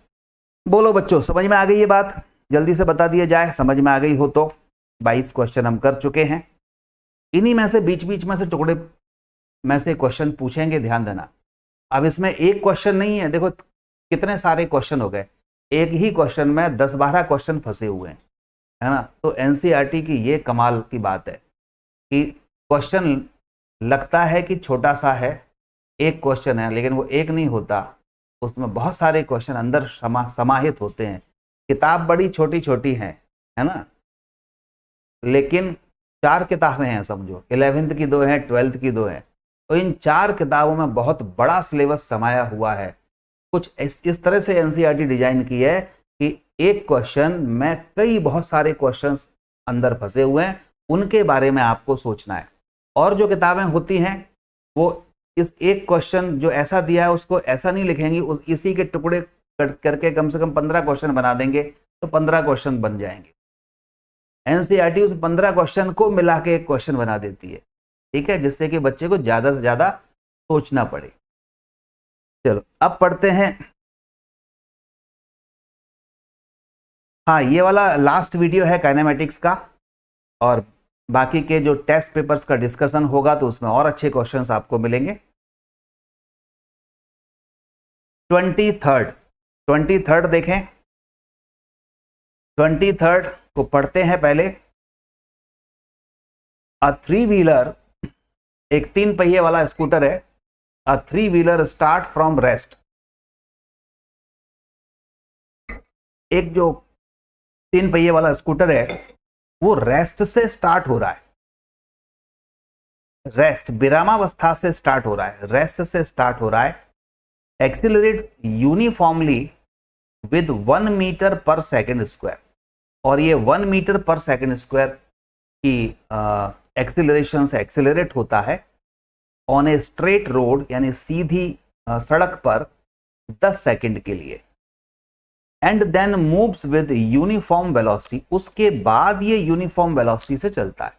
बोलो बच्चों, समझ में आ गई ये बात? जल्दी से बता दिया जाए, समझ में आ गई हो तो। 22 क्वेश्चन हम कर चुके हैं, इन्हीं में से बीच बीच में से टुकड़े में से क्वेश्चन पूछेंगे, ध्यान देना। अब इसमें एक क्वेश्चन नहीं है, देखो कितने सारे क्वेश्चन हो गए, एक ही क्वेश्चन में 10-12 क्वेश्चन फंसे हुए हैं, है ना। तो एनसीईआरटी की ये कमाल की बात है कि क्वेश्चन लगता है कि छोटा सा है, एक क्वेश्चन है, लेकिन वो एक नहीं होता, उसमें बहुत सारे क्वेश्चन अंदर समाहित होते हैं। किताब बड़ी छोटी छोटी है ना, लेकिन 4 किताबें हैं समझो, 11th की 2 हैं, 12th की 2 हैं, तो इन 4 किताबों में बहुत बड़ा सिलेबस समाया हुआ है। कुछ इस तरह से एनसीईआरटी डिजाइन की है कि एक क्वेश्चन में कई बहुत सारे क्वेश्चंस अंदर फंसे हुए हैं, उनके बारे में आपको सोचना है। और जो किताबें होती हैं वो इस एक क्वेश्चन जो ऐसा दिया है उसको ऐसा नहीं लिखेंगी, इसी के टुकड़े कट करके कम से कम 15 क्वेश्चन बना देंगे, तो 15 क्वेश्चन बन जाएंगे। एनसीईआरटी उस 15 क्वेश्चन को मिला के एक क्वेश्चन बना देती है, ठीक है, जिससे कि बच्चे को ज्यादा से ज्यादा सोचना पड़े। चलो अब पढ़ते हैं। हाँ, ये वाला लास्ट वीडियो है काइनेमेटिक्स का, और बाकी के जो टेस्ट पेपर्स का डिस्कशन होगा तो उसमें और अच्छे क्वेश्चंस आपको मिलेंगे। 23rd देखें, 23rd को पढ़ते हैं पहले। अ 3 व्हीलर, एक 3 पहिए वाला स्कूटर है, अ 3 व्हीलर स्टार्ट फ्रॉम रेस्ट। एक जो 3 पहिए वाला स्कूटर है वो रेस्ट से स्टार्ट हो रहा है, रेस्ट विरामावस्था से स्टार्ट हो रहा है, रेस्ट से स्टार्ट हो रहा है। Accelerate uniformly with 1 metre per second square, और ये 1 मीटर पर सेकेंड स्क्वायर की एक्सीलरेशन से एक्सीलरेट होता है ऑन ए स्ट्रेट रोड, यानी सीधी सड़क पर 10 सेकेंड के लिए। And then moves with uniform velocity, उसके बाद ये यूनिफॉर्म वेलोसिटी से चलता है।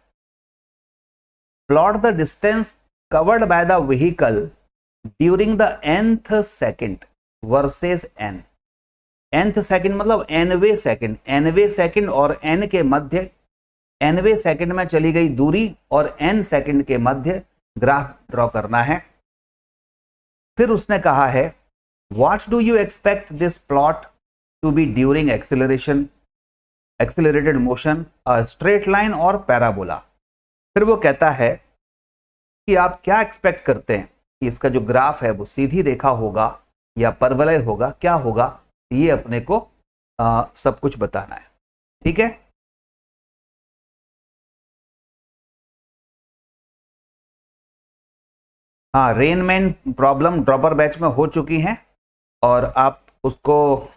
Plot the distance covered by the vehicle during the nth second versus n। nth second मतलब nवे सेकेंड, nवे सेकेंड और n के मध्य, nवे सेकेंड में चली गई दूरी और n सेकेंड के मध्य ग्राफ ड्रॉ करना है। फिर उसने कहा है what do you expect this plot to be during acceleration, accelerated motion, straight line और पैराबोला। फिर वो कहता है कि आप क्या एक्सपेक्ट करते हैं कि इसका जो ग्राफ है वो सीधी रेखा होगा या परवलय होगा, क्या होगा, ये अपने को सब कुछ बताना है। ठीक है, हाँ, रेनमैन प्रॉब्लम ड्रॉपर बैच में हो चुकी हैं और आप उसको,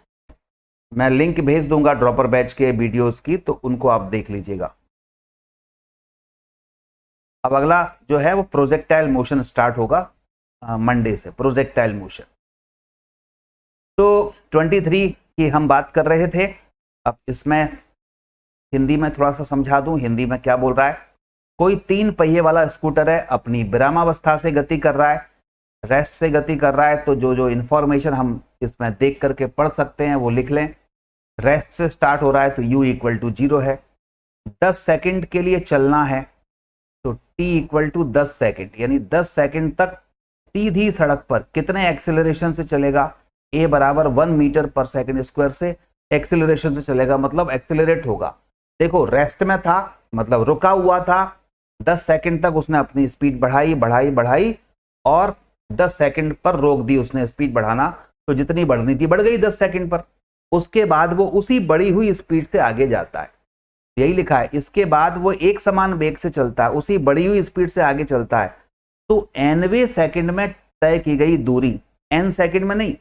मैं लिंक भेज दूंगा ड्रॉपर बैच के वीडियोस की, तो उनको आप देख लीजिएगा। अब अगला जो है वो प्रोजेक्टाइल मोशन स्टार्ट होगा मंडे से, प्रोजेक्टाइल मोशन। तो 23 की हम बात कर रहे थे। अब इसमें हिंदी में थोड़ा सा समझा दूं, हिंदी में क्या बोल रहा है। कोई 3 पहिए वाला स्कूटर है, अपनी विरामावस्था से गति कर रहा है, रेस्ट से गति कर रहा है। तो जो जो इंफॉर्मेशन हम इसमें देख करके पढ़ सकते हैं वो लिख लें। रेस्ट से स्टार्ट हो रहा है तो u इक्वल टू 0 है। 10 सेकंड के लिए चलना है तो t इक्वल टू 10 सेकंड, यानी 10 सेकंड तक सीधी सड़क पर कितने एक्सेलरेशन से चलेगा, a बराबर 1 मीटर पर सेकंड स्क्वायर से एक्सेलरेशन से चलेगा, मतलब एक्सेलरेट होगा। देखो रेस्ट में था, मतलब रुका हुआ था, 10 सेकंड तक उसने अपनी स्पीड बढ़ाई बढ़ाई बढ़ाई और 10 सेकंड पर रोक दी उसने स्पीड बढ़ाना, तो जितनी बढ़नी थी बढ़ गई 10 सेकंड पर। उसके बाद वो उसी बढ़ी हुई स्पीड से आगे जाता है, यही लिखा है। इसके बाद वो एक समान वेग से चलता है, उसी बढ़ी हुई स्पीड से आगे चलता है। तो nवे सेकंड में तय की गई दूरी, n सेकंड में नहीं,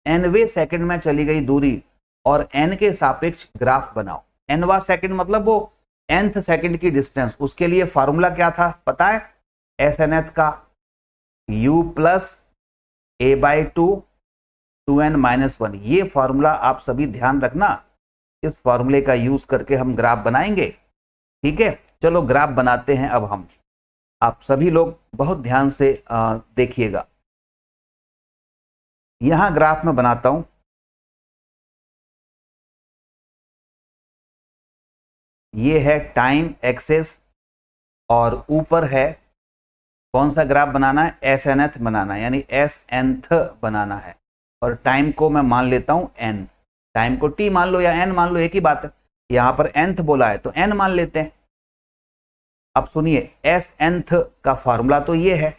nवे सेकंड में चली गई दूरी और n के सापेक्ष ग्राफ बनाओ। nवा सेकंड मतलब वो nth सेकंड की डिस्टेंस। उसके लिए फॉर्मूला क्या था पता है, SNth का u plus a by 2n-1। ये फॉर्मूला आप सभी ध्यान रखना, इस फॉर्मूले का यूज करके हम ग्राफ बनाएंगे। ठीक है, चलो ग्राफ बनाते हैं अब हम। आप सभी लोग बहुत ध्यान से देखिएगा। यहां ग्राफ में बनाता हूं, ये है टाइम एक्सेस और ऊपर है कौन सा ग्राफ बनाना है, SNth बनाना है, यानी SNth बनाना है। और टाइम को मैं मान लेता हूं n, टाइम को t मान लो या n मान लो, एक ही बात है। यहां पर nth बोला है तो n मान लेते हैं। अब सुनिए, SNth का फॉर्मूला तो ये है,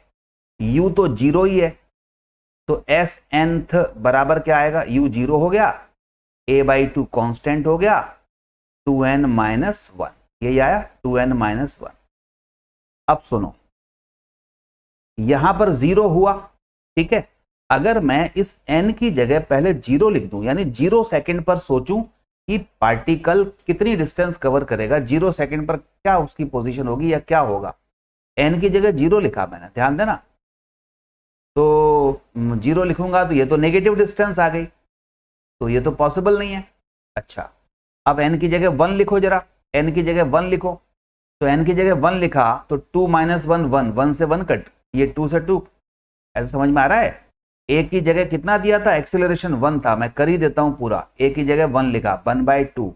u तो 0 ही है, तो SNth बराबर क्या आएगा, u 0 हो गया, a बाई 2 कॉन्स्टेंट हो गया, 2n-1, यही आया 2n-1। अब सुनो, यहां पर 0 हुआ, ठीक है। अगर मैं इस n की जगह पहले 0 लिख दूं, यानी 0 सेकंड पर सोचूं कि पार्टिकल कितनी डिस्टेंस कवर करेगा, 0 सेकंड पर क्या उसकी पोजीशन होगी या क्या होगा। n की जगह 0 लिखा मैंने, ध्यान देना। तो 0 लिखूंगा तो ये तो नेगेटिव डिस्टेंस आ गई, तो ये तो पॉसिबल नहीं है। अच्छा, अब n की जगह 1 लिखो जरा, n की जगह 1 लिखो। तो n की जगह 1 लिखा तो 2 - 1 1, 1 से 1 कट, ये 2 से 2, ऐसा समझ में आ रहा है। a की जगह कितना दिया था, एक्सेलरेशन 1 था, मैं कर ही देता हूं पूरा। a की जगह 1 लिखा, 1/2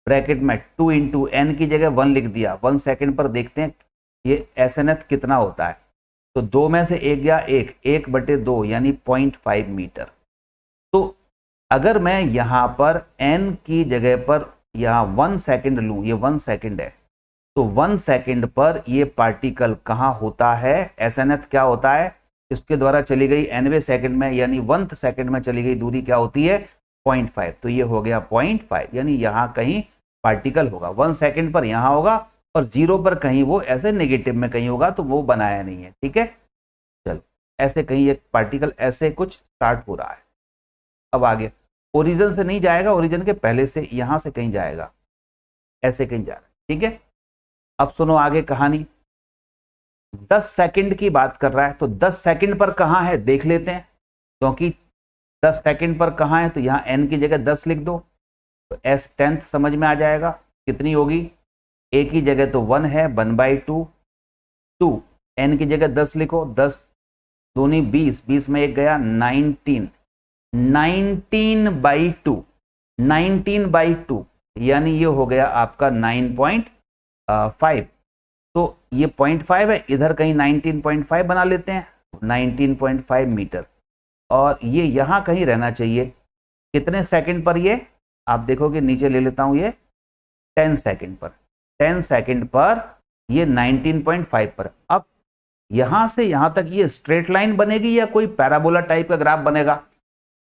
ब्रैकेट में 2 इंटू n की जगह 1 लिख दिया। 1 सेकंड पर देखते हैं ये SNth कितना होता है। तो 2 में से 1 गया 1/2 यानी 0.5 मीटर। तो अगर मैं यहां पर n की जगह पर यहां 1 सेकंड लूं, ये 1 सेकंड है, तो 1 सेकंड पर ये पार्टिकल कहां होता है, SNth क्या होता है, इसके द्वारा चली गई nवे सेकंड में यानी 1th सेकंड में चली गई दूरी क्या होती है, 0.5। तो ये हो गया 0.5, यानी यहां कहीं पार्टिकल होगा। 1 सेकंड पर यहां होगा और 0 पर कहीं वो ऐसे नेगेटिव में कहीं होगा, तो वो बनाया नहीं है। ठीक है, चलो ऐसे कहीं एक पार्टिकल ऐसे कुछ स्टार्ट हो रहा है। अब आगे ओरिजिन से नहीं जाएगा, ओरिजिन के पहले से यहां से कहीं जाएगा, ऐसे कहीं जा रहा है। ठीक है, अब सुनो आगे कहानी। 10 सेकंड की बात कर रहा है, तो 10 सेकंड पर कहां है देख लेते हैं, क्योंकि 10 सेकंड पर कहां है, तो यहां n की जगह 10 लिख दो, तो S10th समझ में आ जाएगा कितनी होगी। a की जगह तो 1 है, 1/2, 2 n की जगह 10 लिखो, 10 दूनी 20, 20 में 1 गया 19, 19/2, 19/2 यानी ये हो गया आपका 9.5। तो ये 0.5 है, इधर कहीं 19.5 बना लेते हैं, 19.5 मीटर। और ये यहां कहीं रहना चाहिए, कितने सेकंड पर ये आप देखोगे नीचे ले लेता हूं ये 10 सेकंड पर, 10 सेकंड पर ये 19.5 पर। अब यहां से यहां तक ये स्ट्रेट लाइन बनेगी या कोई पैराबोला टाइप का ग्राफ बनेगा?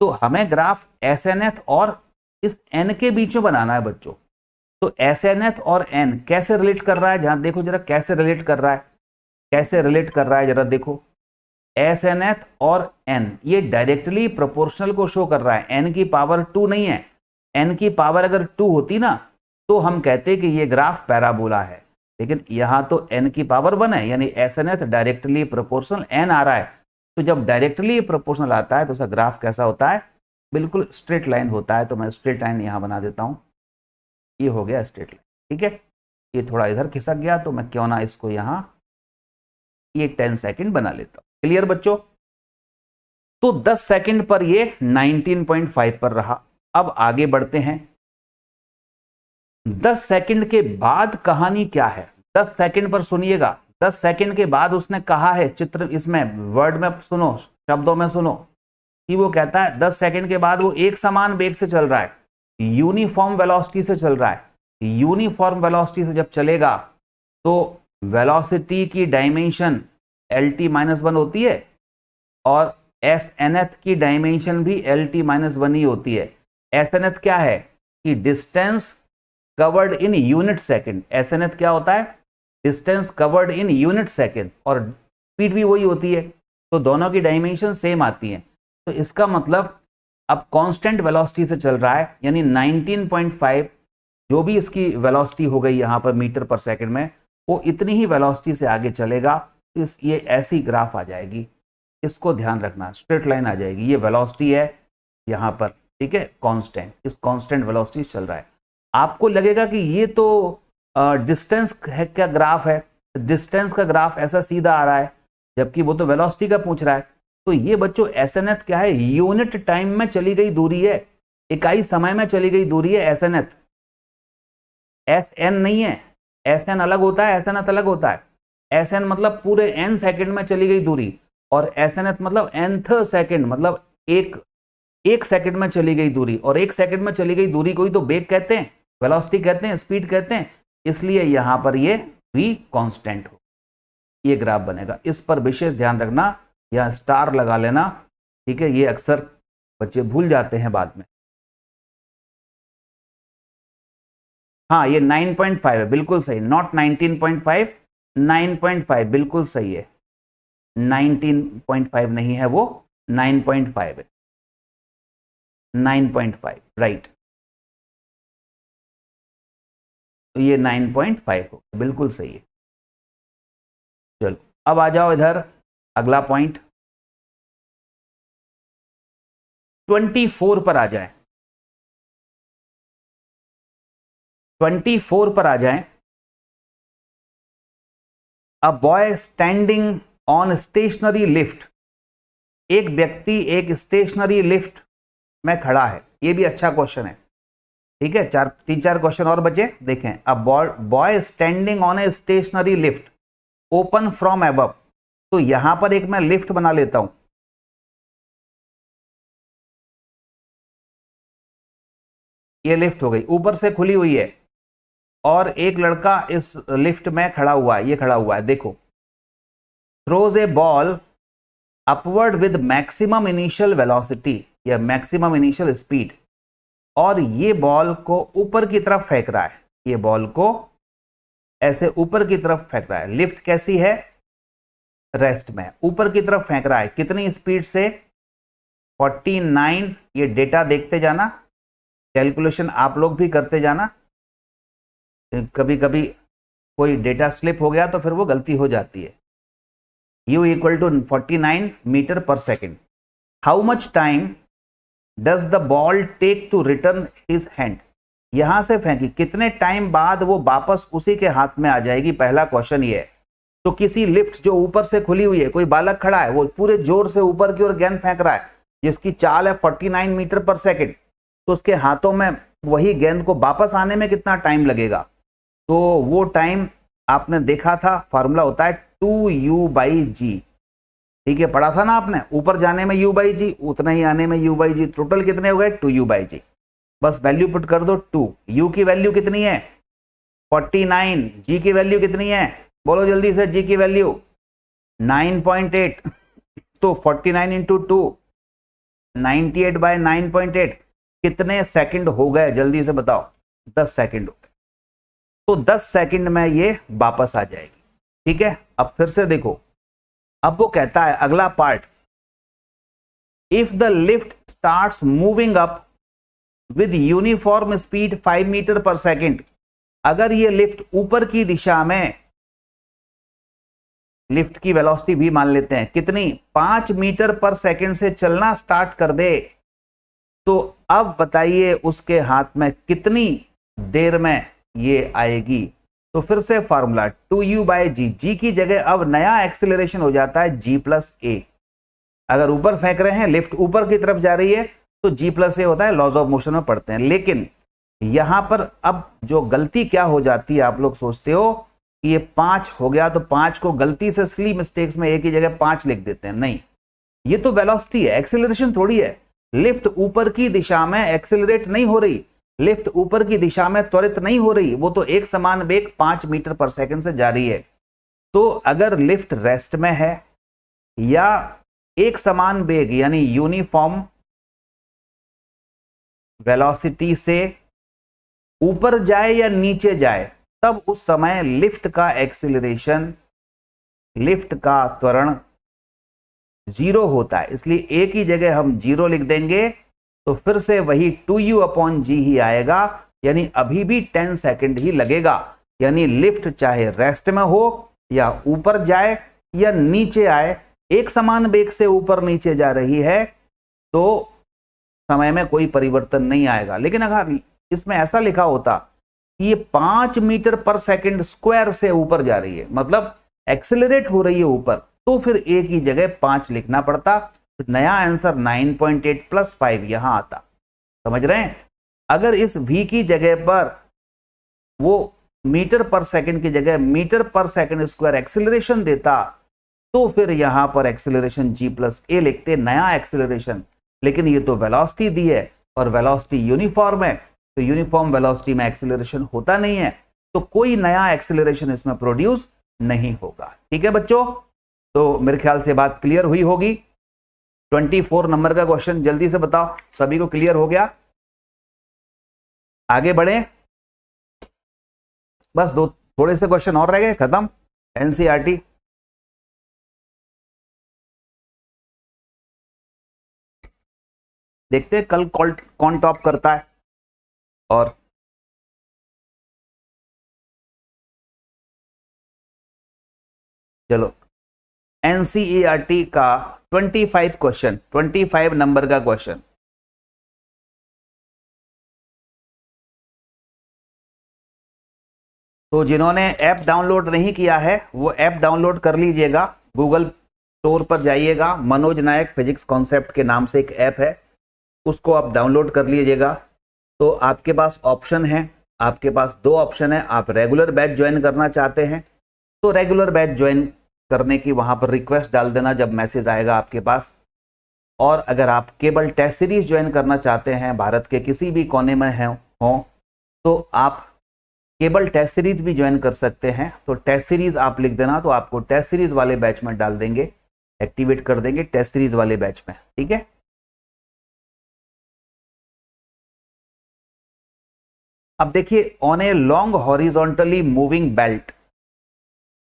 तो हमें ग्राफ SNF और इस n के बीच में बनाना है बच्चों। तो SNF और n कैसे रिलेट कर रहा है, जहां देखो जरा कैसे रिलेट कर रहा है, कैसे रिलेट कर रहा है जरा देखो। SNF और n ये डायरेक्टली प्रोपोर्शनल को शो कर रहा है, n की पावर 2 नहीं है। n की पावर अगर 2 होती ना तो हम कहते कि ये ग्राफ पैराबोला है, लेकिन यहां तो n की पावर 1 है, यानी SNF डायरेक्टली प्रोपोर्शनल n आ रहा है। तो जब डायरेक्टली प्रोपोर्शनल आता है तो उसका ग्राफ कैसा होता है? बिल्कुल स्ट्रेट लाइन होता है। तो मैं स्ट्रेट लाइन यहां बना देता हूं, ये हो गया स्ट्रेट लाइन, ठीक है। ये थोड़ा इधर खिसक गया तो मैं क्यों ना इसको यहां ये 10 सेकंड बना लेता हूं। क्लियर बच्चों? तो 10 सेकंड पर ये 19.5 पर रहा। अब आगे बढ़ते हैं। 10 सेकंड के बाद कहानी क्या है? 10 सेकंड पर सुनिएगा, 10 सेकंड के बाद उसने कहा है, चित्र इसमें वर्ड में सुनो, शब्दों में सुनो कि वो कहता है 10 सेकंड के बाद वो एक समान वेग से चल रहा है, यूनिफॉर्म वेलोसिटी से चल रहा है। यूनिफॉर्म वेलोसिटी से जब चलेगा तो वेलोसिटी की डायमेंशन LT-1 होती है और SNF की डायमेंशन भी LT-1 ही होती है। SNF क्या है कि distance covered in unit second. SNF क्या होता है? Distance covered in unit second, और स्पीड भी वही होती है, तो दोनों की डायमेंशन सेम आती हैं। तो इसका मतलब अब कांस्टेंट वेलोसिटी से चल रहा है, यानी 19.5 जो भी इसकी वेलोसिटी हो गई यहां पर मीटर पर सेकंड में, वो इतनी ही वेलोसिटी से आगे चलेगा। ये ऐसी ग्राफ आ जाएगी, इसको ध्यान रखना, स्ट्रेट लाइन आ जाएगी। ये वेलोसिटी है यहां पर, ठीक है, कांस्टेंट, इस कांस्टेंट वेलोसिटी चल रहा है। आपको लगेगा कि ये तो डिस्टेंस है, क्या ग्राफ है, डिस्टेंस का ग्राफ ऐसा सीधा आ रहा है, जबकि वो तो वेलोसिटी का पूछ रहा है। तो ये बच्चों SNF क्या है? यूनिट टाइम में चली गई दूरी है, इकाई समय में चली गई दूरी है SNF। SN नहीं है, SN अलग होता है, SNF अलग होता है। SN मतलब पूरे n सेकंड में चली गई दूरी, और SNF मतलब nth सेकंड, मतलब एक सेकंड में चली गई दूरी, और एक सेकंड में चली गई दूरी को ही तो वेग कहते हैं, वेलोसिटी कहते हैं, स्पीड कहते हैं। इसलिए यहां पर ये v कांस्टेंट हो, ये ग्राफ बनेगा। इस पर विशेष ध्यान रखना, या स्टार लगा लेना, ठीक है, ये अक्सर बच्चे भूल जाते हैं बाद में। हाँ, ये 9.5 है, बिल्कुल सही, नॉट 19.5, 9.5 बिल्कुल सही है। 19.5 नहीं है वो, 9.5 है, 9.5 राइट। तो ये 9.5 हो, बिल्कुल सही है। चलो अब आ जाओ इधर, अगला पॉइंट 24 पर आ जाए, 24 पर आ जाए। A boy standing on stationary lift, एक व्यक्ति एक स्टेशनरी लिफ्ट में खड़ा है। ये भी अच्छा क्वेश्चन है, ठीक है। 3-4 क्वेश्चन और बचे, देखें। अ boy standing on a stationary lift open from above. तो यहां पर एक मैं लिफ्ट बना लेता हूं, ये लिफ्ट हो गई, ऊपर से खुली हुई है, और एक लड़का इस लिफ्ट में खड़ा हुआ है, ये खड़ा हुआ है, देखो। Throws A ball upward with maximum initial velocity या मैक्सिमम इनिशियल स्पीड, और ये बॉल को ऊपर की तरफ फेंक रहा है, ये बॉल को ऐसे ऊपर की तरफ फेंक रहा है। लिफ्ट कैसी है? रेस्ट में, ऊपर की तरफ फेंक रहा है। कितनी स्पीड से? 49। ये डेटा देखते जाना, कैलकुलेशन आप लोग भी करते जाना, कभी कभी कोई डेटा स्लिप हो गया तो फिर वो गलती हो जाती है। U equal to 49 metre per second. How much time does the ball take to return his hand? यहां से फेंकी, कितने टाइम बाद वो वापस उसी के हाथ में आ जाएगी? पहला क्वेश्चन ये है। तो किसी लिफ्ट जो ऊपर से खुली हुई है, कोई बालक खड़ा है, वो पूरे जोर से ऊपर की ओर गेंद फेंक रहा है, जिसकी चाल है 49 मीटर पर सेकेंड, तो उसके हाथों में वही गेंद को वापस आने में कितना टाइम लगेगा? तो वो टाइम आपने देखा था, फॉर्मूला होता है 2u/g, ठीक है, पढ़ा था ना आपने। ऊपर जाने में u/g, उतना ही आने में u/g, टोटल कितने हो गए? 2u/g। बस वैल्यू पुट कर दो 2। यू की वैल्यू कितनी है 49, जी की वैल्यू कितनी है बोलो जल्दी से, जी की वैल्यू 9.8, तो 49 इंटू 2 98 बाय 9.8 कितने सेकंड हो गए जल्दी से बताओ, 10 सेकंड हो गए। तो 10 सेकंड में ये वापस आ जाएगी। ठीक है, अब फिर से देखो, अब वो कहता है अगला part, if the lift starts moving up with uniform speed 5 metre per second, अगर ये लिफ्ट ऊपर की दिशा में, लिफ्ट की वेलोसिटी भी मान लेते हैं कितनी 5 मीटर पर सेकंड से चलना स्टार्ट कर दे, तो अब बताइए उसके हाथ में कितनी देर में ये आएगी। तो फिर से फॉर्मूला 2u बाय जी, जी की जगह अब नया एक्सेलरेशन हो जाता है g प्लस ए। अगर ऊपर फेंक रहे हैं, लिफ्ट ऊपर की तरफ जा रही है, तो g प्लस ए होता है, लॉज ऑफ मोशन में पढ़ते हैं। लेकिन यहां पर अब जो गलती क्या हो जाती है, आप लोग सोचते हो कि ये 5 हो गया तो 5 को गलती से स्ली मिस्टेक्स में एक ही जगह 5 लिख देते हैं, नहीं, ये तो वेलोसिटी है, एक्सेलरेशन थोड़ी है। लिफ्ट ऊपर की दिशा में एक्सेलरेट नहीं हो रही, लिफ्ट ऊपर की दिशा में त्वरित नहीं हो रही, वो तो एक समान वेग 5 मीटर पर सेकंड से जा रही है। तो अगर लिफ्ट रेस्ट में है या एक समान वेग यानी यूनिफॉर्म वेलोसिटी से ऊपर जाए या नीचे जाए, तब उस समय लिफ्ट का एक्सीलरेशन, लिफ्ट का त्वरण 0 होता है। इसलिए एक ही जगह हम 0 लिख देंगे, तो फिर से वही 2u अपॉन जी ही आएगा, यानी अभी भी 10 सेकंड ही लगेगा। यानी लिफ्ट चाहे रेस्ट में हो या ऊपर जाए या नीचे आए, एक समान वेग से ऊपर नीचे जा रही है, तो समय में कोई परिवर्तन नहीं आएगा। लेकिन अगर इसमें ऐसा लिखा होता कि ये 5 मीटर पर सेकंड स्क्वायर से ऊपर जा रही है, मतलब एक्सेलरेट हो रही है ऊपर, तो फिर एक ही जगह 5 लिखना पड़ता, तो नया आंसर 9.8 प्लस 5 यहां आता। समझ रहे हैं? अगर इस v की जगह पर वो मीटर पर सेकंड की जगह metre per second square acceleration देता, तो फिर यहां पर एक्सेलरेशन g प्लस ए लिखते, नया एक्सेलरेशन। लेकिन ये तो वेलोसिटी दी है और वेलोसिटी यूनिफॉर्म है, तो यूनिफॉर्म वेलोसिटी में एक्सेलरेशन होता नहीं है, तो कोई नया एक्सेलरेशन इसमें प्रोड्यूस नहीं होगा। ठीक है बच्चों, तो मेरे ख्याल से बात क्लियर हुई होगी। 24 नंबर का क्वेश्चन जल्दी से बताओ, सभी को क्लियर हो गया? आगे बढ़े, बस दो थोड़े से क्वेश्चन और रह गए, खत्म एनसीईआरटी। देखते हैं कल कौन टॉप करता है। और चलो एनसीईआरटी का 25 क्वेश्चन, 25 नंबर का क्वेश्चन। तो जिन्होंने ऐप डाउनलोड नहीं किया है वो ऐप डाउनलोड कर लीजिएगा, गूगल स्टोर पर जाइएगा, मनोज नायक फिजिक्स कॉन्सेप्ट के नाम से एक ऐप है, उसको आप डाउनलोड कर लीजिएगा। तो आपके पास ऑप्शन है, आपके पास 2 ऑप्शन है। आप रेगुलर बैच ज्वाइन करना चाहते हैं तो रेगुलर बैच ज्वाइन करने की वहां पर रिक्वेस्ट डाल देना जब मैसेज आएगा आपके पास। और अगर आप केबल टेस्ट सीरीज ज्वाइन करना चाहते हैं, भारत के किसी भी कोने में हो तो आप केबल टेस्ट सीरीज भी ज्वाइन कर सकते हैं। तो टेस्ट सीरीज आप लिख देना, तो आपको टेस्ट सीरीज वाले बैच में डाल देंगे, एक्टिवेट कर देंगे टेस्ट सीरीज वाले बैच में। ठीक है, अब देखिए, on a long horizontally moving belt,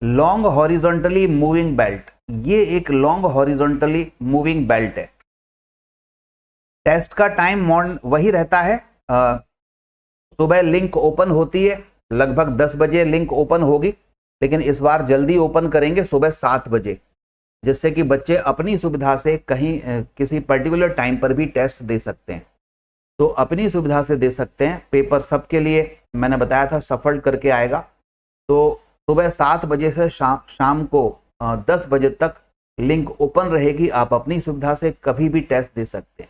long horizontally moving belt, ये एक लॉन्ग हॉरिजॉन्टली मूविंग बेल्ट है। टेस्ट का टाइम वही रहता है, सुबह लिंक ओपन होती है, लगभग 10 बजे लिंक ओपन होगी, लेकिन इस बार जल्दी ओपन करेंगे सुबह 7 बजे, जिससे कि बच्चे अपनी सुविधा से कहीं किसी पर्टिकुलर टाइम पर भी टेस्ट दे सकते हैं। तो अपनी सुविधा से दे सकते हैं। पेपर सबके लिए मैंने बताया था सफल करके आएगा। तो सुबह 7 बजे से शाम को 10 बजे तक लिंक ओपन रहेगी, आप अपनी सुविधा से कभी भी टेस्ट दे सकते हैं।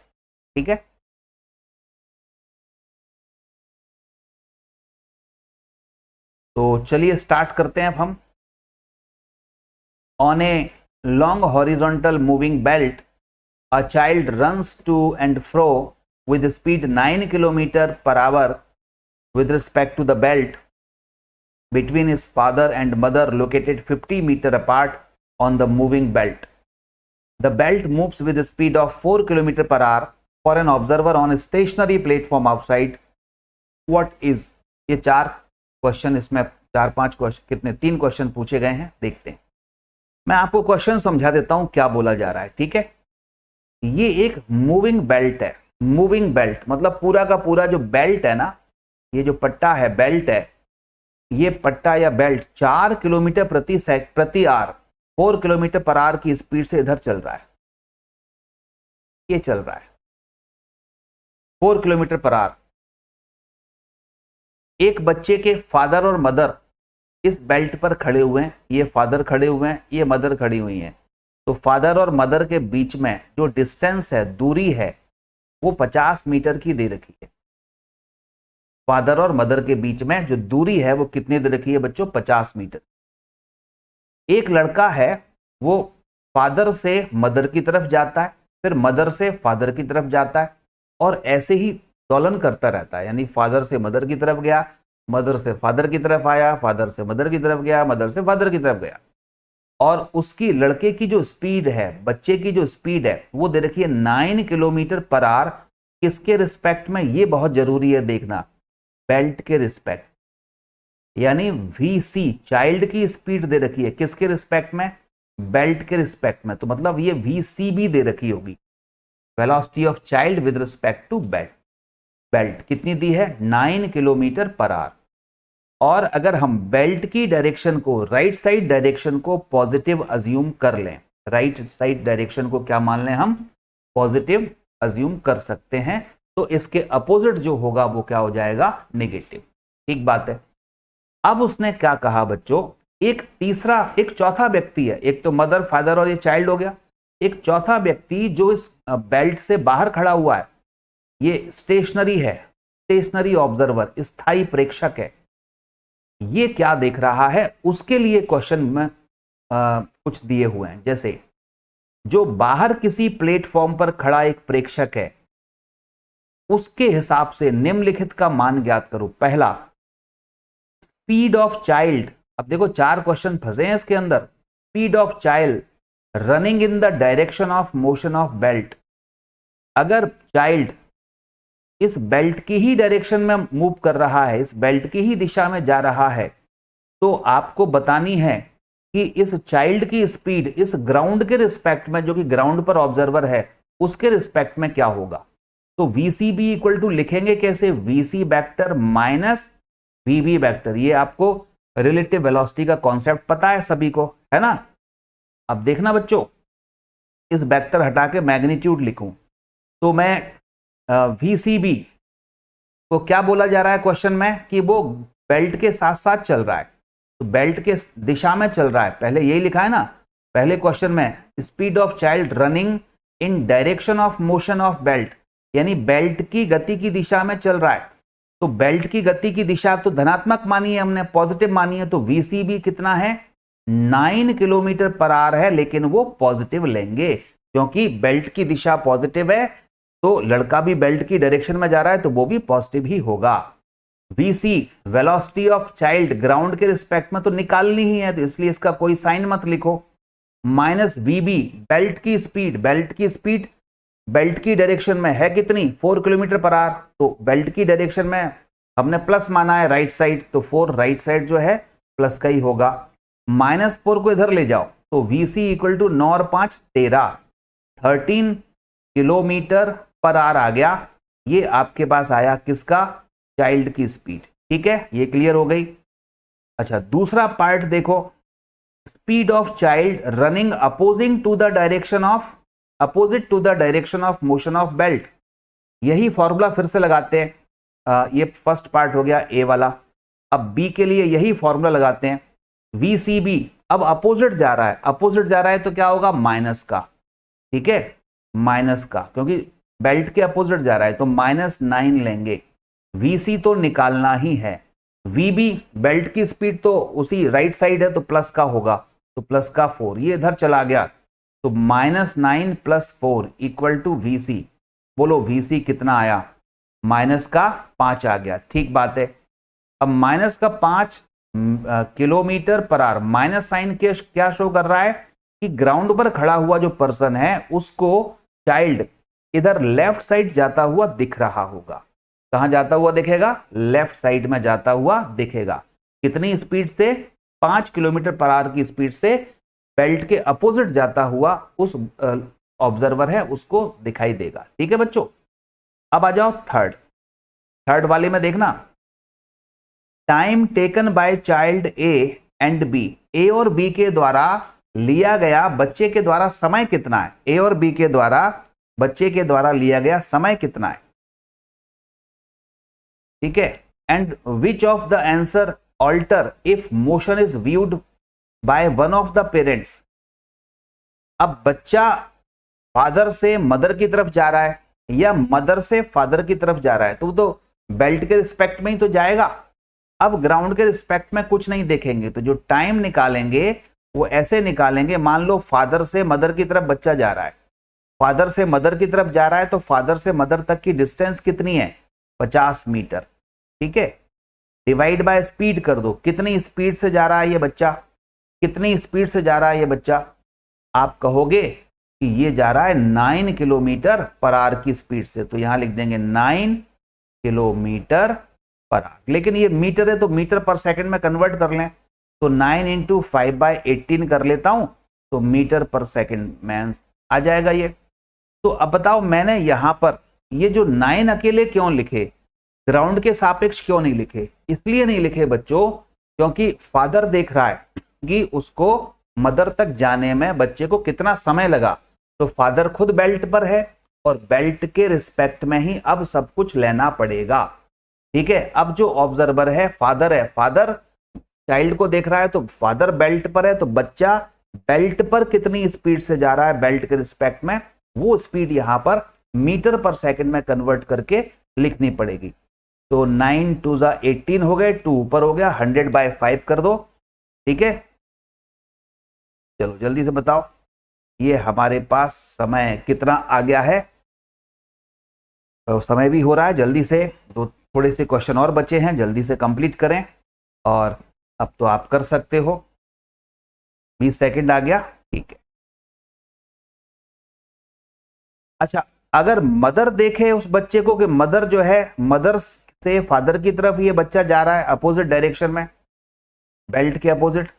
ठीक है, तो चलिए स्टार्ट करते हैं अब हम। On a long horizontal moving belt, a child runs to and fro with speed 9 kilometer per hour with respect to the belt between his father and mother located 50 meter apart on the moving belt. The belt moves with a speed of 4 km per hour for an observer on a stationary platform outside. What is? ये 4 question, इसमें 4-5 question, कितने 3 question पूछे गए हैं, देखते हैं। मैं आपको क्वेश्चन समझा देता हूं क्या बोला जा रहा है, ठीक है। ये एक मूविंग बेल्ट है। मूविंग बेल्ट मतलब पूरा का पूरा जो बेल्ट है ना, ये जो पट्टा है, बेल्ट है, ये पट्टा या बेल्ट 4 किलोमीटर प्रति आवर 4 किलोमीटर पर आवर की स्पीड से इधर चल रहा है। ये चल रहा है 4 किलोमीटर पर आवर। एक बच्चे के फादर और मदर इस बेल्ट पर खड़े हुए हैं। ये फादर खड़े हुए हैं, ये मदर खड़ी हुई हैं। तो फादर और मदर के बीच में जो डिस्टेंस है, दूरी है, वो 50 मीटर की दे रखी है। फादर और मदर के बीच में जो दूरी है वो कितनी दे रखी है बच्चों? 50 मीटर। एक लड़का है, वो फादर से मदर की तरफ जाता है, फिर मदर से फादर की तरफ जाता है, और ऐसे ही दोलन करता रहता है। यानी फादर से मदर की तरफ गया, मदर से फादर की तरफ आया, फादर से मदर की तरफ गया, मदर से फादर की तरफ गया। और उसकी, लड़के की जो स्पीड है, बच्चे की जो स्पीड है, वो दे रखी है 9 किलोमीटर पर आवर। किसके रिस्पेक्ट में? ये बहुत जरूरी है देखना, बेल्ट के रिस्पेक्ट। यानी वीसी, चाइल्ड की स्पीड दे रखी है किसके रिस्पेक्ट में? बेल्ट के रिस्पेक्ट में। तो मतलब ये वीसी भी दे रखी होगी, velocity of child with respect to belt. Belt कितनी दी है? 9 किलोमीटर पर आवर। और अगर हम बेल्ट की डायरेक्शन को, राइट साइड डायरेक्शन को पॉजिटिव अज्यूम कर लें, राइट साइड डायरेक्शन को क्या मान लें हम? पॉजिटिव अज्यूम कर सकते हैं। तो इसके अपोजिट जो होगा वो क्या हो जाएगा? नेगेटिव। ठीक बात है। अब उसने क्या कहा बच्चों? एक चौथा व्यक्ति है। एक तो मदर, फादर और ये चाइल्ड हो गया। एक चौथा व्यक्ति जो इस बेल्ट से बाहर खड़ा हुआ है, ये स्टेशनरी है, स्टेशनरी ऑब्जर्वर, स्थायी प्रेक्षक है। ये क्या देख रहा है? उसके लिए क्वेश्चन में कुछ दिए हुए हैं। जैसे जो बाहर किसी प्लेटफॉर्म पर खड़ा एक प्रेक्षक है, उसके हिसाब से निम्नलिखित का मान ज्ञात करो। पहला, स्पीड ऑफ चाइल्ड। अब देखो 4 क्वेश्चन फंसे हैं इसके अंदर। Speed of child running in the direction of motion of belt. अगर चाइल्ड इस बेल्ट की ही डायरेक्शन में मूव कर रहा है, इस बेल्ट की ही दिशा में जा रहा है, तो आपको बतानी है कि इस चाइल्ड की स्पीड इस ग्राउंड के रिस्पेक्ट में, जो कि ग्राउंड पर ऑब्जर्वर है, उसके रिस्पेक्ट में क्या होगा। तो वीसीबी इक्वल टू लिखेंगे कैसे? वीसी वेक्टर माइनस वीबी वेक्टर। ये आपको रिलेटिव वेलोसिटी का कॉन्सेप्ट पता है सभी को, है ना। अब देखना बच्चों, इस वेक्टर हटा के मैग्नीट्यूड लिखूं तो मैं वीसीबी को क्या बोला जा रहा है क्वेश्चन में? कि वो बेल्ट के साथ साथ चल रहा है, तो बेल्ट के दिशा में चल रहा है। पहले यही लिखा है ना, पहले क्वेश्चन में speed of child running in direction of motion of belt, यानी बेल्ट की गति की दिशा में चल रहा है। तो बेल्ट की गति की दिशा तो धनात्मक मानी है हमने, पॉजिटिव मानी है। तो वीसीबी कितना है? 9 किलोमीटर पर आवर है, लेकिन वो पॉजिटिव लेंगे क्योंकि बेल्ट की दिशा पॉजिटिव है। तो लड़का भी बेल्ट की डायरेक्शन में जा रहा है, तो वो भी पॉजिटिव ही होगा। VC velocity of child ground के रिस्पेक्ट में तो निकालनी ही है, तो इसलिए इसका कोई साइन मत लिखो। माइनस वीबी बेल्ट की स्पीड, बेल्ट की डायरेक्शन में है कितनी? 4 किलोमीटर पर आवर। तो बेल्ट की डायरेक्शन में हमने प्लस माना है राइट साइड, तो 4 राइट साइड जो है प्लस का ही होगा। -4 को इधर ले जाओ तो वीसी इक्वल टू 9 और 5 13 किलोमीटर पर आवर आ गया। ये आपके पास आया किसका? चाइल्ड की स्पीड। ठीक है, ये क्लियर हो गई। अच्छा, दूसरा पार्ट देखो, speed of child running opposite to the direction of motion of belt. यही फॉर्मूला फिर से लगाते हैं। ये फर्स्ट पार्ट हो गया ए वाला। अब बी के लिए यही फॉर्मूला लगाते हैं। वीसीबी अब अपोजिट जा रहा है तो क्या होगा? माइनस का। ठीक है, माइनस का, क्योंकि बेल्ट के अपोजिट जा रहा है तो -9 लेंगे। वीसी तो निकालना ही है। वीबी बेल्ट की स्पीड तो उसी राइट साइड है तो प्लस का होगा, तो प्लस का 4 ये इधर चला गया, तो -9 + 4 इक्वल टू वीसी। बोलो VC कितना आया, -5 आ गया। ठीक बात है। अब -5 kilometre per hour, minus sign के क्या शो कर रहा है कि ग्राउंड पर खड़ा हुआ जो पर्सन है उसको चाइल्ड इधर लेफ्ट साइड जाता हुआ दिख रहा होगा। कहां जाता हुआ दिखेगा, लेफ्ट साइड में जाता हुआ दिखेगा। कितनी स्पीड से, 5 किलोमीटर पर आवर की स्पीड से बेल्ट के अपोजिट जाता हुआ उस ऑब्जर्वर है उसको दिखाई देगा। ठीक है बच्चों, अब आ जाओ थर्ड वाले में देखना, time taken by child A and B, A और बी के द्वारा लिया गया बच्चे के द्वारा समय कितना है, ए और बी के द्वारा बच्चे के द्वारा लिया गया समय कितना है। ठीक है, and which of the answer alter if motion is viewed by one of the parents. अब बच्चा फादर से मदर की तरफ जा रहा है या मदर से फादर की तरफ जा रहा है तो वो तो बेल्ट के रिस्पेक्ट में ही तो जाएगा। अब ग्राउंड के रिस्पेक्ट में कुछ नहीं देखेंगे, तो जो टाइम निकालेंगे वो ऐसे निकालेंगे, मान लो फादर से मदर की तरफ बच्चा जा रहा है, फादर से मदर की तरफ जा रहा है तो फादर से मदर तक की डिस्टेंस कितनी है, 50 मीटर। ठीक है, डिवाइड बाय स्पीड कर दो, कितनी स्पीड से जा रहा है ये बच्चा, कितनी स्पीड से जा रहा है ये बच्चा। आप कहोगे कि ये जा रहा है 9 किलोमीटर पर आवर की स्पीड से, तो यहां लिख देंगे 9 किलोमीटर पर आवर। लेकिन ये मीटर है तो मीटर पर सेकंड में कन्वर्ट कर लें, तो 9 × 5/18 कर लेता हूं तो मीटर पर सेकंड में आ जाएगा ये। तो अब बताओ मैंने यहां पर ये जो 9 अकेले क्यों लिखे, ग्राउंड के सापेक्ष क्यों नहीं लिखे? इसलिए नहीं लिखे बच्चों क्योंकि फादर देख रहा है कि उसको मदर तक जाने में बच्चे को कितना समय लगा, तो फादर खुद बेल्ट पर है और बेल्ट के रिस्पेक्ट में ही अब सब कुछ लेना पड़ेगा। ठीक है, अब जो ऑब्जर्वर है फादर चाइल्ड को देख रहा है तो फादर बेल्ट पर है, तो बच्चा बेल्ट पर कितनी स्पीड से जा रहा है बेल्ट के रिस्पेक्ट में, वो स्पीड यहां पर मीटर पर सेकंड में कन्वर्ट करके लिखनी पड़ेगी। तो 9 × 2 = 18 हो गए, 2 ऊपर हो गया, 100/5 कर दो। ठीक है, चलो जल्दी से बताओ ये हमारे पास समय कितना आ गया है। तो समय भी हो रहा है, जल्दी से तो थोड़े से क्वेश्चन और बचे हैं, जल्दी से कंप्लीट करें। और अब तो आप कर सकते हो, 20 सेकंड आ गया। ठीक है, अच्छा अगर मदर देखे उस बच्चे को कि मदर जो है मदर से फादर की तरफ ये बच्चा जा रहा है अपोजिट डायरेक्शन में, बेल्ट के अपोजिट,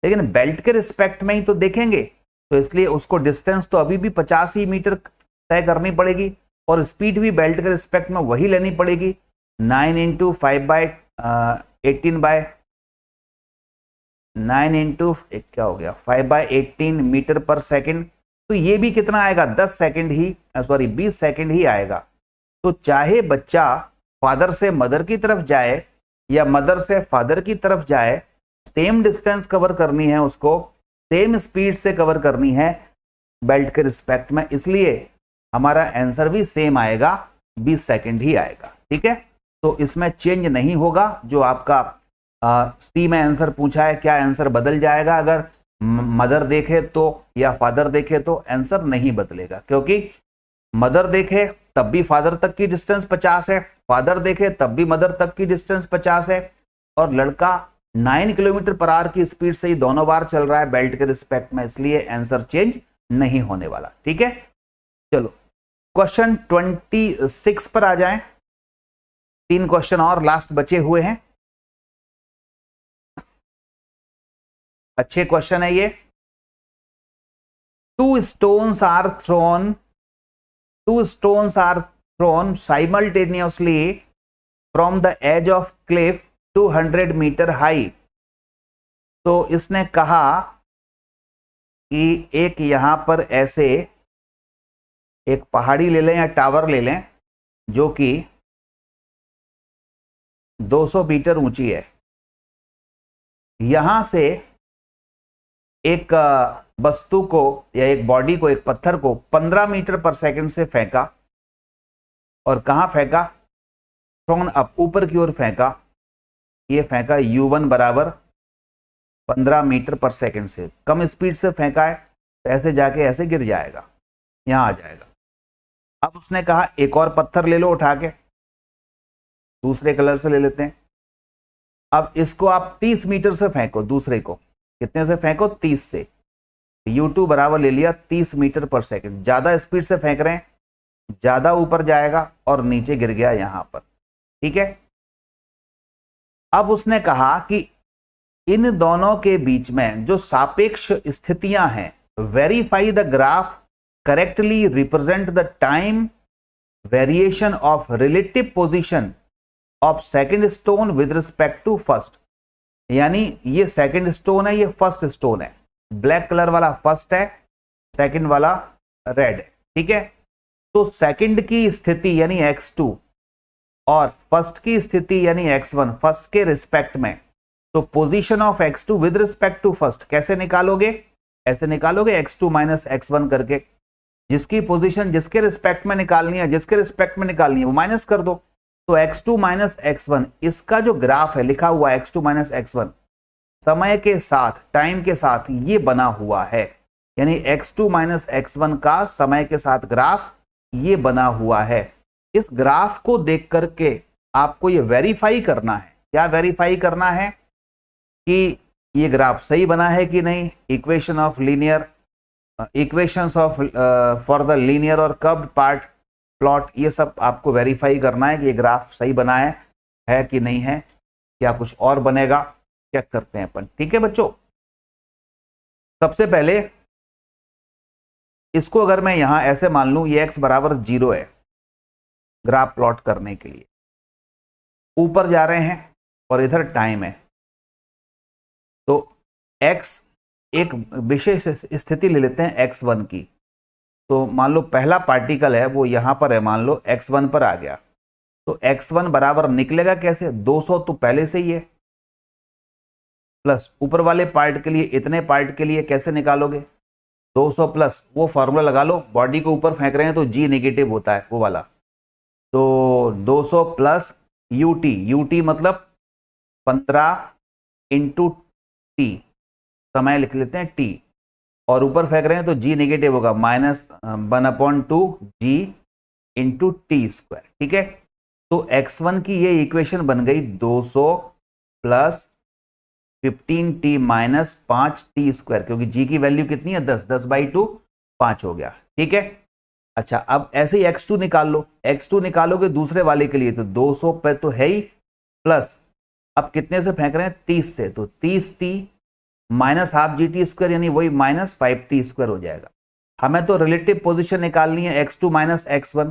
लेकिन बेल्ट के रिस्पेक्ट में ही तो देखेंगे, तो इसलिए उसको डिस्टेंस तो अभी भी 50 ही मीटर तय करनी पड़ेगी और स्पीड भी बेल्ट के रिस्पेक्ट में वही लेनी पड़ेगी। 9 × 5/18 मीटर पर सेकंड, तो ये भी कितना आएगा, 20 सेकंड ही आएगा। तो चाहे बच्चा फादर से मदर की तरफ जाए या मदर से फादर की तरफ जाए, सेम डिस्टेंस कवर करनी है उसको, सेम स्पीड से कवर करनी है बेल्ट के रिस्पेक्ट में, इसलिए हमारा आंसर भी सेम आएगा, 20 सेकंड ही आएगा। ठीक है, तो इसमें चेंज नहीं होगा। जो आपका सी में आंसर पूछा है, क्या आंसर बदल जाएगा अगर मदर देखे तो या फादर देखे तो? आंसर नहीं बदलेगा, क्योंकि मदर देखे तब भी फादर तक की डिस्टेंस 50 है, फादर देखे तब भी मदर तक की डिस्टेंस 50 है, और लड़का 9 किलोमीटर पर आवर की स्पीड से ही दोनों बार चल रहा है बेल्ट के रिस्पेक्ट में, इसलिए आंसर चेंज नहीं होने वाला। ठीक है, चलो क्वेश्चन 26 पर आ जाएं। 3 क्वेश्चन और लास्ट बचे हुए हैं, अच्छे क्वेश्चन है ये। 2 stones are thrown simultaneously from the edge of cliff 200 metre high. तो इसने कहा कि एक यहां पर ऐसे एक पहाड़ी ले लें या टावर ले लें जो कि 200 मीटर ऊंची है, यहां से एक वस्तु को या एक बॉडी को, एक पत्थर को 15 मीटर पर सेकंड से फेंका, और कहां फेंका, थ्रोन अप, ऊपर की ओर फेंका। ये फेंका u1 बराबर 15 मीटर पर सेकंड से, कम स्पीड से फेंका है तो ऐसे जाके ऐसे गिर जाएगा, यहां आ जाएगा। अब उसने कहा एक और पत्थर ले लो उठा के, दूसरे कलर से ले लेते हैं। अब इसको आप 30 मीटर से फेंको, दूसरे को कितने से फेंको, 30 से। U2 बराबर ले लिया 30 मीटर पर सेकंड। ज्यादा स्पीड से फेंक रहे हैं, ज्यादा ऊपर जाएगा और नीचे गिर गया यहां पर, ठीक है। अब उसने कहा कि इन दोनों के बीच में जो सापेक्ष स्थितियां हैं, verify the graph correctly represent the time variation of relative position of second stone with respect to first. यानी ये सेकंड स्टोन है, ये फर्स्ट स्टोन है, ब्लैक कलर वाला फर्स्ट है, सेकंड वाला रेड है, ठीक है। तो सेकंड की स्थिति यानी x2 और फर्स्ट की स्थिति यानी x1, फर्स्ट के रिस्पेक्ट में, तो position of x2 with respect to first कैसे निकालोगे, ऐसे निकालोगे x2 माइनस x1 करके। जिसकी पोजीशन जिसके रिस्पेक्ट में निकालनी है, जिसके रिस्पेक्ट में निकालनी है वो माइनस कर दो। तो x2 माइनस x1, इसका जो ग्राफ है लिखा हुआ x2 माइनस x1 समय के साथ, टाइम के साथ ये बना हुआ है। यानी x2 माइनस x1 का समय के साथ ग्राफ ये बना हुआ है। इस ग्राफ को देख करके आपको ये वेरीफाई करना है। क्या वेरीफाई करना है कि ये ग्राफ सही बना है कि नहीं। Equation of linear, equations of for the linear और कर्व्ड पार्ट प्लॉट, ये सब आपको वेरीफाई करना है कि ये ग्राफ सही बना है कि नहीं है, क्या कुछ और बनेगा, चेक करते हैं अपन, ठीक है बच्चों। सबसे पहले इसको अगर मैं यहां ऐसे मान लूं, ये x बराबर 0 है, ग्राफ प्लॉट करने के लिए ऊपर जा रहे हैं और इधर टाइम है, तो x एक विशेष स्थिति ले लेते हैं x1 की। तो मान लो पहला पार्टिकल है वो यहां पर है, मान लो x1 पर आ गया, तो x1 बराबर निकलेगा कैसे, 200 तो पहले से ही है, प्लस ऊपर वाले पार्ट के लिए, इतने पार्ट के लिए कैसे निकालोगे, 200 प्लस वो फॉर्मूला लगा लो, बॉडी को ऊपर फेंक रहे हैं तो g नेगेटिव होता है वो वाला, तो 200 प्लस ut मतलब 15 इंटू टी, समय लिख लेते हैं t, और ऊपर फेंक रहे हैं तो g नेगेटिव होगा, minus 1/2 g into T square, ठीक है। तो x1 की ये इक्वेशन बन गई 200 plus 15t minus 5t square, क्योंकि g की वैल्यू कितनी है 10, 10/2 5 हो गया, ठीक है। अच्छा, अब ऐसे ही x2 निकाल लो, x2 निकालोगे दूसरे वाले के लिए तो 200 पे तो है ही, प्लस अब कितने से फेंक रहे हैं 30 से, तो 30t minus half gt square यानी वही माइनस 5t स्क्वायर हो जाएगा। हमें तो रिलेटिव पोजीशन निकालनी है x2 माइनस x1,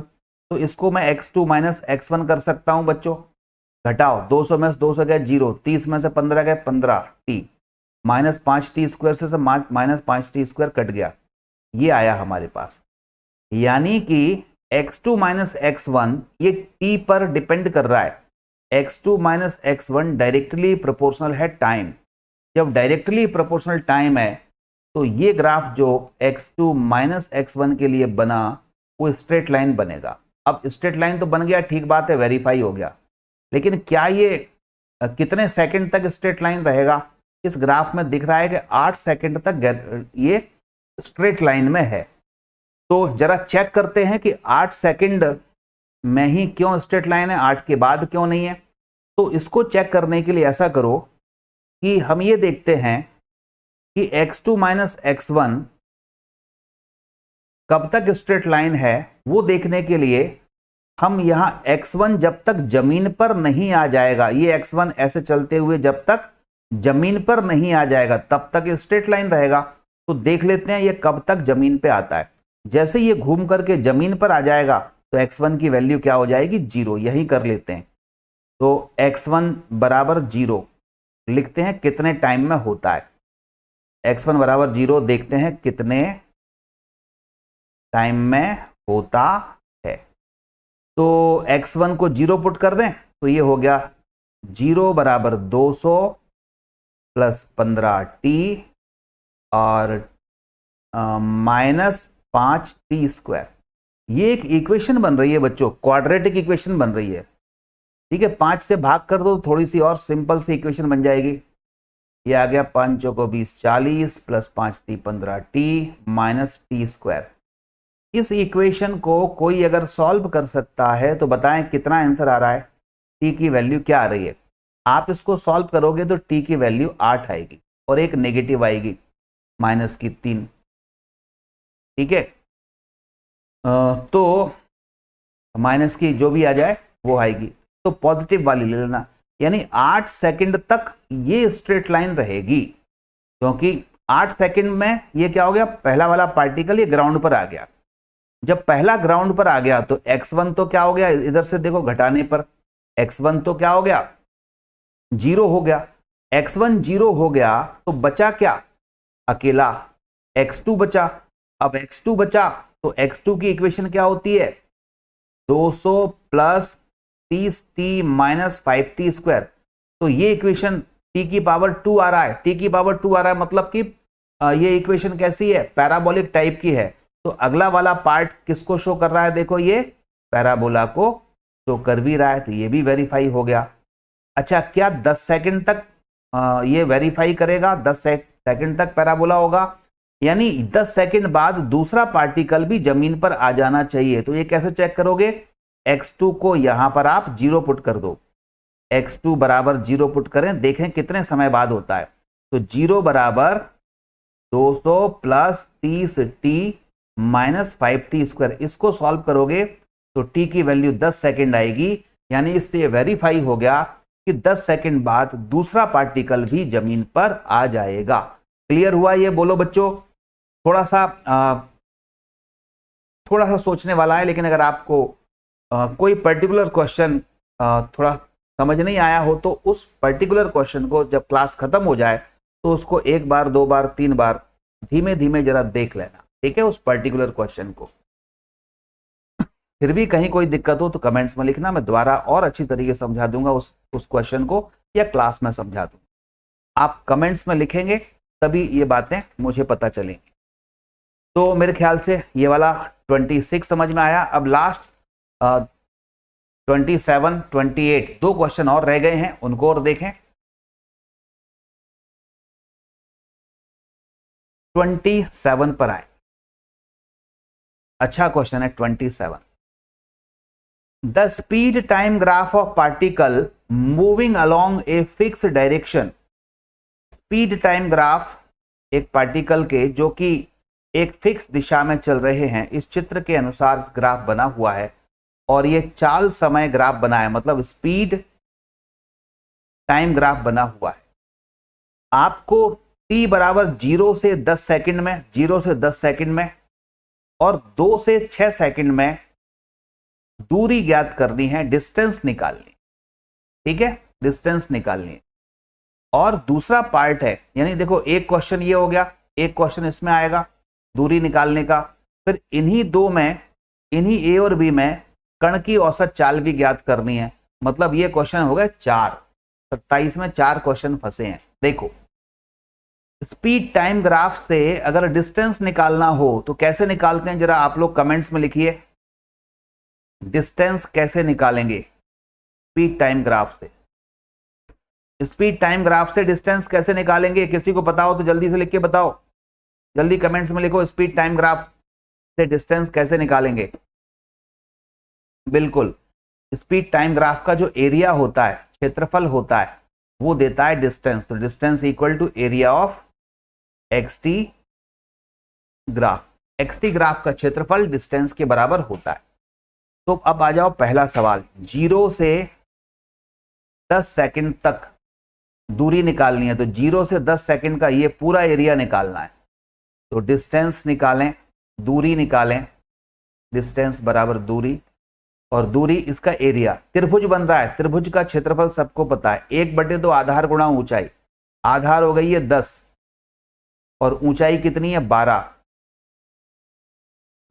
तो इसको मैं x2 माइनस x1 कर सकता हूं बच्चों। घटाओ, 200 में से 200 गया 0, 30 में से 15 गया 15t, माइनस 5t स्क्वायर से माइनस 5t स्क्वायर कट गया, ये आया हमारे पास। यानी कि x2 माइनस x1 ये t पर डिपेंड कर रहा है, x2 minus x1 directly proportional है टाइम। जब डायरेक्टली प्रोपोर्शनल टाइम है तो ये ग्राफ जो x2 माइनस x1 के लिए बना वो स्ट्रेट लाइन बनेगा। अब स्ट्रेट लाइन तो बन गया, ठीक बात है, वेरीफाई हो गया, लेकिन क्या ये कितने सेकंड तक स्ट्रेट लाइन रहेगा। इस ग्राफ में दिख रहा है कि 8 सेकंड तक ये स्ट्रेट लाइन में है। तो जरा चेक करते हैं कि 8 सेकंड में ही क्यों स्ट्रेट लाइन है, 8 के बाद क्यों नहीं है। तो इसको चेक करने के लिए ऐसा करो कि हम ये देखते हैं कि x2 माइनस x1 कब तक स्ट्रेट लाइन है, वो देखने के लिए हम यहां x1 जब तक जमीन पर नहीं आ जाएगा, ये x1 ऐसे चलते हुए जब तक जमीन पर नहीं आ जाएगा तब तक स्ट्रेट लाइन रहेगा। तो देख लेते हैं ये कब तक जमीन पे आता है। जैसे ये घूम करके जमीन पर आ जाएगा तो x1 की वैल्यू क्या हो जाएगी, 0। यही कर लेते हैं। तो x1 बराबर 0 लिखते हैं, कितने टाइम में होता है। x1 बराबर 0 देखते हैं कितने टाइम में होता है। तो x1 को 0 पुट कर दें तो ये हो गया 0 बराबर 200 प्लस 15t और माइनस 5t स्क्वायर। ये एक इक्वेशन बन रही है बच्चों, क्वाड्रेटिक इक्वेशन बन रही है, ठीक है। 5 से भाग कर दो तो थोड़ी सी और सिंपल सी इक्वेशन बन जाएगी। ये आ गया 5 को 20 40 plus 5 × 3 15t minus T square, इस इक्वेशन को कोई अगर सॉल्व कर सकता है तो बताएं कितना आंसर आ रहा है, टी की वैल्यू क्या आ रही है। आप इसको सॉल्व करोगे तो टी की वैल्यू 8 आएगी और एक नेगेटिव आएगी -3। ठीक है, तो माइनस की जो भी आ जाए वो आएगी, तो पॉजिटिव वाली ले लेना। यानी 8 सेकंड तक ये स्ट्रेट लाइन रहेगी, क्योंकि 8 सेकंड में ये क्या हो गया, पहला वाला पार्टिकल ये ग्राउंड पर आ गया। जब पहला ग्राउंड पर आ गया तो x1 तो क्या हो गया, इधर से देखो घटाने पर x1 तो क्या हो गया, 0 हो गया। x1 0 हो गया तो बचा क्या, अकेला x2 बचा। अब x2 बचा तो x2 की इक्वेशन क्या होती है, 200 plus 30t minus 5t square. तो ये इक्वेशन t की पावर 2 आ रहा है, t की पावर 2 आ रहा है, मतलब कि ये इक्वेशन कैसी है, पैराबोलिक टाइप की है। तो अगला वाला पार्ट किसको शो कर रहा है, देखो ये पैराबोला को शो कर भी रहा है, तो ये भी वेरीफाई हो गया। अच्छा, क्या 10 सेकंड तक ये वेरीफाई करेगा, 10 सेकंड तक पैराबोला होगा, यानी 10 सेकंड बाद दूसरा पार्टिकल भी जमीन पर आ जाना चाहिए। तो ये कैसे चेक करोगे, x2 को यहां पर आप 0 पुट कर दो, x2 बराबर 0 पुट करें, देखें कितने समय बाद होता है। तो 0 बराबर 200 plus 30t minus 5t square. इसको सॉल्व करोगे तो t की वैल्यू 10 सेकंड आएगी, यानी इससे वेरीफाई हो गया कि 10 सेकंड बाद दूसरा पार्टिकल भी जमीन पर आ जाएगा। क्लियर हुआ ये, बोलो बच्चों। थोड़ा सा सोचने वाला है, लेकिन अगर आपको कोई पर्टिकुलर क्वेश्चन थोड़ा समझ नहीं आया हो तो उस पर्टिकुलर क्वेश्चन को जब क्लास खत्म हो जाए तो उसको 1 बार 2 बार 3 बार धीमे धीमे जरा देख लेना, ठीक है, उस पर्टिकुलर क्वेश्चन को। फिर भी कहीं कोई दिक्कत हो तो कमेंट्स में लिखना, मैं दोबारा और अच्छी तरीके से समझा दूंगा उस क्वेश्चन को, या क्लास में समझा दूंगा। आप कमेंट्स में लिखेंगे तभी ये बातें मुझे पता चलेंगी। तो मेरे ख्याल से ये वाला 26 समझ में आया। अब लास्ट 27, 28 दो क्वेश्चन और रह गए हैं, उनको और देखें। 27 पर आए, अच्छा क्वेश्चन है 27। The speed time graph of particle moving along a fix direction. Speed time graph एक पार्टिकल के जो कि एक फिक्स दिशा में चल रहे हैं, इस चित्र के अनुसार ग्राफ बना हुआ है, और ये चाल समय ग्राफ बना है, मतलब स्पीड टाइम ग्राफ बना हुआ है। आपको t बराबर 0 से 10 सेकंड में, 0 से 10 सेकंड में और 2 से 6 सेकंड में दूरी ज्ञात करनी है, डिस्टेंस निकालनी, ठीक है, डिस्टेंस निकालनी है। और दूसरा पार्ट है, यानी देखो एक क्वेश्चन ये हो गया, एक क्वेश्चन इसमें आएगा दूरी निकालने का, फिर इन्हीं दो में, इन्हीं ए और बी में कण की औसत चाल भी ज्ञात करनी है। मतलब ये क्वेश्चन हो गए 4, 27 में 4 क्वेश्चन फंसे हैं। देखो, स्पीड टाइम ग्राफ से अगर डिस्टेंस निकालना हो तो कैसे निकालते हैं, जरा आप लोग कमेंट्स में लिखिए, डिस्टेंस कैसे निकालेंगे स्पीड टाइम ग्राफ से। स्पीड टाइम ग्राफ से डिस्टेंस कैसे निकालेंगे, किसी को पता हो तो जल्दी से लिख के बताओ, जल्दी कमेंट्स में लिखो, स्पीड टाइम ग्राफ से डिस्टेंस कैसे निकालेंगे। बिल्कुल, स्पीड टाइम ग्राफ का जो एरिया होता है, क्षेत्रफल होता है, वो देता है डिस्टेंस। तो distance equal to area of XT graph. X t graph का क्षेत्रफल डिस्टेंस के बराबर होता है। तो अब आ जाओ पहला सवाल, 0 से 10 सेकंड तक दूरी निकालनी है, तो 0 से 10 सेकंड का ये पूरा एरिया निकालना है। तो डिस्टेंस निकालें, दूरी निकालें, डिस्टेंस बराबर दूरी, और दूरी इसका एरिया। त्रिभुज बन रहा है, त्रिभुज का क्षेत्रफल सबको पता है, 1/2 आधार गुणा ऊंचाई। आधार हो गई है 10 और ऊंचाई कितनी है 12,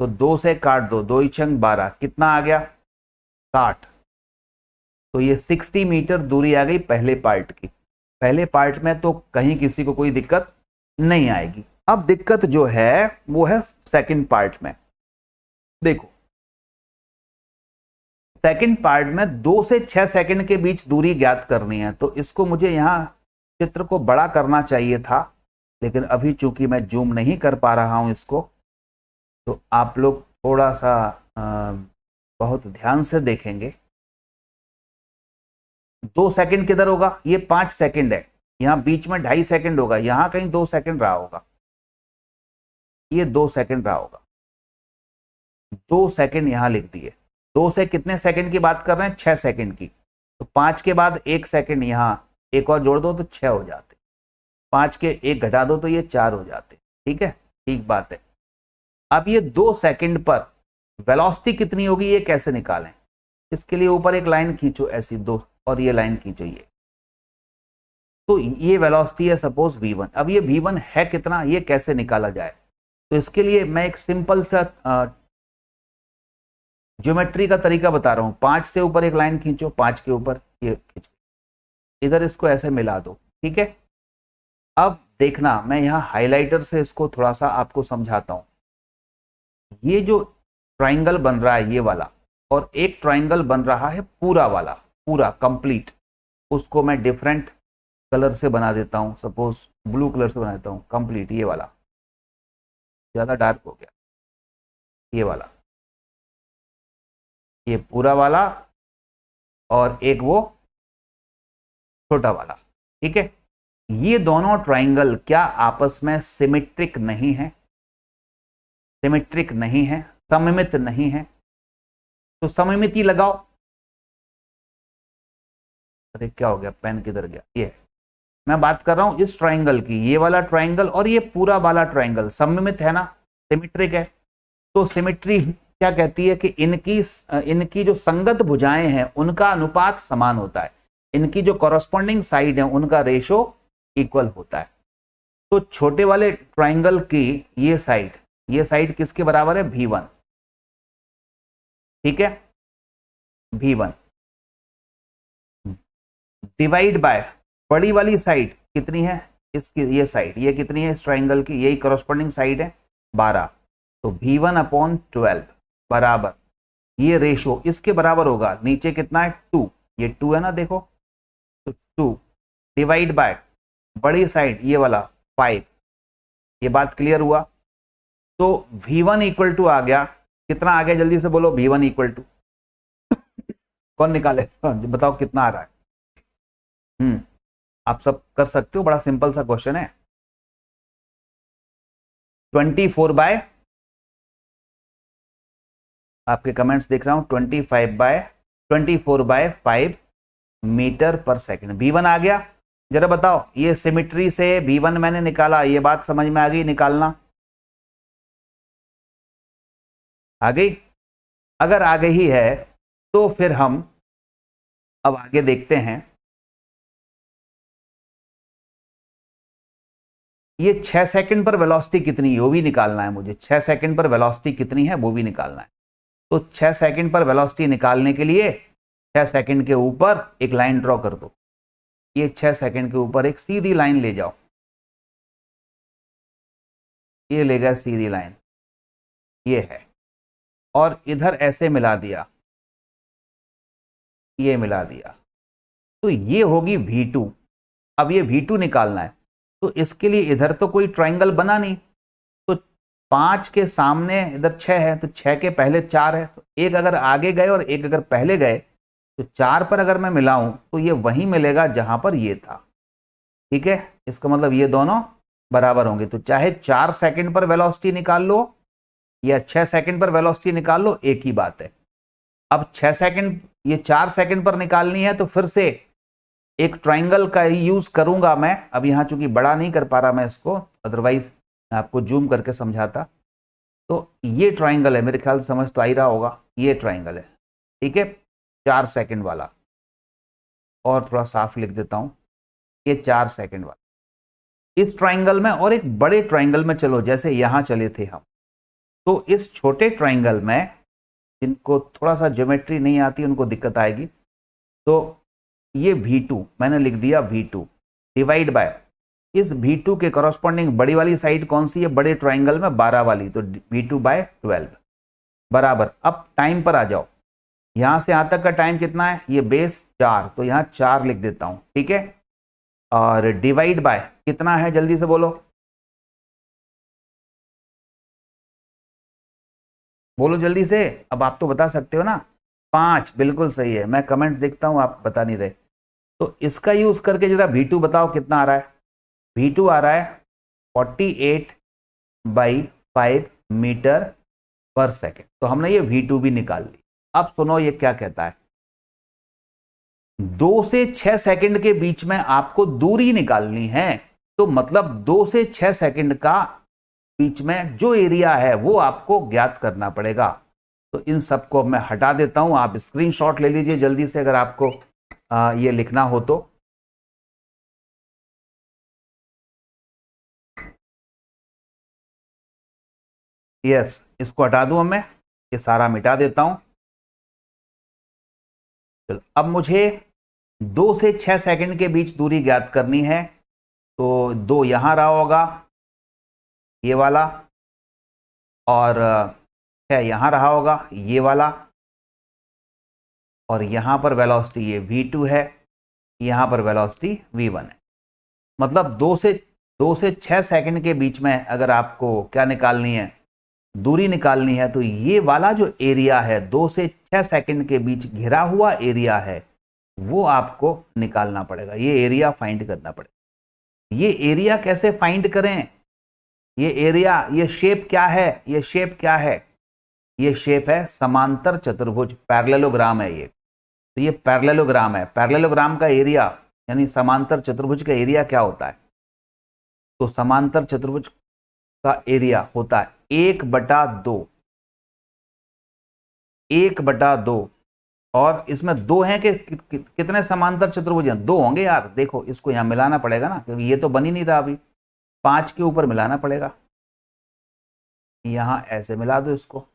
तो 2 से काट दो, 2 × 12 कितना आ गया 60। तो ये 60 मीटर दूरी आ गई पहले पार्ट की। पहले पार्ट में तो कहीं किसी को कोई दिक्कत नहीं आएगी। अब दिक्कत जो है वो है सेकंड पार्ट में। देखो, सेकंड पार्ट में 2 से 6 सेकंड के बीच दूरी ज्ञात करनी है, तो इसको मुझे यहां चित्र को बड़ा करना चाहिए था, लेकिन अभी चूंकि मैं जूम नहीं कर पा रहा हूं इसको, तो आप लोग थोड़ा सा बहुत ध्यान से देखेंगे। 2 सेकंड किधर होगा, ये 5 सेकंड है, यहाँ बीच में 2.5 सेकंड होगा, यहाँ कहीं 2 सेकंड रहा होगा, ये 2 सेकंड रहा होगा, 2 सेकंड यहाँ लिख दिए। 2 से कितने सेकंड की बात कर रहे हैं, 6 सेकंड की। तो 5 के बाद 1 सेकंड यहाँ एक और जोड़ दो तो 6 हो जाते, 5 के 1 घटा दो तो ये 4 हो जाते। ठीक है, ठीक बात है। अब ये 2 सेकंड पर वेलोसिटी कितनी होगी ये कैसे निकालें, इसके लिए ऊपर एक लाइन खींचो ऐसी 2 और ये लाइन खींचो ये, तो ये वेलोसिटी है सपोज v1। अब ये v1 है कितना, ये कैसे निकाला जाए, तो इसके लिए मैं एक सिंपल सा ज्योमेट्री का तरीका बता रहा हूं। 5 से ऊपर एक लाइन खींचो, 5 के ऊपर ये खींचो, इधर इसको ऐसे मिला दो। ठीक है, अब देखना मैं यहां हाइलाइटर से इसको थोड़ा सा आपको समझाता हूं। ये जो ट्राइंगल बन रहा है ये वाला, और एक ट्राइंगल बन रहा है पूरा वाला, पूरा कंप्लीट, उसको मैं डिफरेंट कलर से बना देता हूं, सपोज ब्लू कलर से बना देता हूं कंप्लीट। ये वाला ज्यादा डार्क हो गया, ये वाला, ये पूरा वाला, और एक वो छोटा वाला। ठीक है, ये दोनों ट्राइंगल क्या आपस में सिमेट्रिक नहीं है, सिमेट्रिक नहीं है, सममित नहीं है, तो सममिति लगाओ। अरे क्या हो गया, पेन किधर गया, ये मैं बात कर रहा हूं इस ट्राइंगल की, ये वाला ट्राइंगल और ये पूरा वाला ट्राइंगल सममित है ना, सिमेट्रिक है। तो सिमेट्री क्या कहती है कि इनकी जो संगत भुजाएं हैं उनका अनुपात समान होता है, इनकी जो कॉरस्पॉन्डिंग साइड है उनका रेशो इक्वल होता है। तो छोटे वाले ट्राइंगल की ये साइड किसके बराबर है, v1। ठीक है, v1 डिवाइड बाय बड़ी वाली साइड कितनी है, इसकी ये साइड, ये कितनी है इस ट्राइंगल की, यही कॉरस्पॉन्डिंग साइड है 12, तो v1/12 बराबर ये रेशो इसके बराबर होगा, नीचे कितना है 2, ये 2 है ना देखो, तो 2 डिवाइड बाय बड़ी साइड ये वाला 5। ये बात क्लियर हुआ, तो v1 इक्वल टू आ गया, कितना आ गया जल्दी से बोलो, v1 इक्वल टू कौन निकाले बताओ कितना आ रहा है। आप सब कर सकते हो, बड़ा सिंपल सा क्वेश्चन है। 24/, आपके कमेंट्स देख रहा हूं, 24/5 मीटर पर सेकंड, v1 आ गया। जरा बताओ, ये सिमेट्री से v1 मैंने निकाला, ये बात समझ में आ गई, निकालना आ गई? अगर आ गई है तो फिर हम अब आगे देखते हैं। ये 6 सेकंड पर वेलोसिटी कितनी है वो भी निकालना है मुझे, 6 सेकंड पर वेलोसिटी कितनी है वो भी निकालना है। तो 6 सेकंड पर वेलोसिटी निकालने के लिए 6 सेकंड के ऊपर एक लाइन ड्रॉ कर दो, ये 6 सेकंड के ऊपर एक सीधी लाइन ले जाओ, ये ले गया सीधी लाइन, ये है, और इधर ऐसे मिला दिया, ये मिला दिया, तो ये होगी v2। अब ये v2 निकालना है, तो इसके लिए इधर तो कोई ट्राइंगल बना नहीं, तो 5 के सामने इधर 6 है, तो 6 के पहले 4 है, तो एक अगर आगे गए और एक अगर पहले गए, तो 4 पर अगर मैं मिलाऊं तो ये वहीं मिलेगा जहां पर ये था। ठीक है, इसका मतलब ये दोनों बराबर होंगे, तो चाहे 4 सेकंड पर वेलोसिटी निकाल लो या 6 सेकंड पर वेलोसिटी निकाल लो, एक ही बात है। अब 6 सेकंड, ये 4 सेकंड पर निकालनी है, तो फिर से एक ट्राइंगल का यूज करूंगा मैं। अब यहां चूंकि बड़ा नहीं कर पा रहा मैं इसको, अदरवाइज आपको जूम करके समझाता। तो ये ट्राइंगल है, मेरे ख्याल से समझ तो आ ही रहा होगा, ये ट्राइंगल है। ठीक है, 4 सेकंड वाला, और थोड़ा साफ लिख देता हूं, ये 4 सेकंड वाला। इस ट्राइंगल में और एक बड़े ट्राइंगल में चलो, जैसे यहां चले थे हम, तो इस छोटे ट्राइंगल में जिनको थोड़ा सा ज्योमेट्री नहीं आती उनको दिक्कत आएगी, तो ये v2 मैंने लिख दिया, v2 डिवाइड बाय इस v2 के कॉरस्पॉन्डिंग बड़ी वाली साइड कौन सी है, बड़े ट्राइंगल में 12 वाली, तो v2/12 बराबर। अब टाइम पर आ जाओ, यहां से यहां तक का टाइम कितना है, ये बेस 4, तो यहां 4 लिख देता हूं। ठीक है, और डिवाइड बाय कितना है जल्दी से बोलो, बोलो जल्दी से, अब आप तो बता सकते हो ना। 5 बिल्कुल सही है, मैं कमेंट्स देखता हूं, आप बता नहीं रहे। तो इसका यूज करके जरा V2 बताओ कितना आ रहा है। V2 आ रहा है 48/5 मीटर पर सेकेंड। तो हमने ये V2 भी निकाल ली। अब सुनो ये क्या कहता है, 2 से 6 सेकंड के बीच में आपको दूरी निकालनी है। तो मतलब 2 से 6 सेकंड का बीच में जो एरिया है वो आपको ज्ञात करना पड़ेगा। तो इन सबको मैं हटा देता हूं, आप स्क्रीनशॉट ले लीजिए जल्दी से अगर आपको ये लिखना हो तो। यस, इसको हटा दूं मैं, ये सारा मिटा देता हूं। चलो अब मुझे 2 से 6 सेकंड के बीच दूरी ज्ञात करनी है। तो 2 यहां रहा होगा ये वाला, और 6 यहां रहा होगा ये वाला, और यहां पर वेलोसिटी ये V2 है, यहां पर वेलोसिटी V1 है। मतलब 2 से 6 सेकंड के बीच में अगर आपको क्या निकालनी है, दूरी निकालनी है, तो ये वाला जो एरिया है 2 से 6 सेकंड के बीच घिरा हुआ एरिया है वो आपको निकालना पड़ेगा। ये एरिया फाइंड करना पड़ेगा। ये एरिया कैसे फाइंड करें, ये एरिया, ये शेप क्या है, ये शेप क्या है, ये शेप है समांतर चतुर्भुज, पैरेललोग्राम है ये। तो ये पैरेललोग्राम है। पैरेललोग्राम का एरिया यानी समांतर चतुर्भुज का एरिया क्या होता है, तो समांतर चतुर्भुज का एरिया होता है 1/2, 1/2। और इसमें 2 हैं कि कितने समांतर चतुर्भुज हैं, 2 होंगे यार। देखो इसको यहां मिलाना पड़ेगा ना, क्योंकि ये तो बन ही नहीं रहा अभी, 5 के ऊपर मिलाना पड़ेगा। यहां ऐसे मिला दो, इसको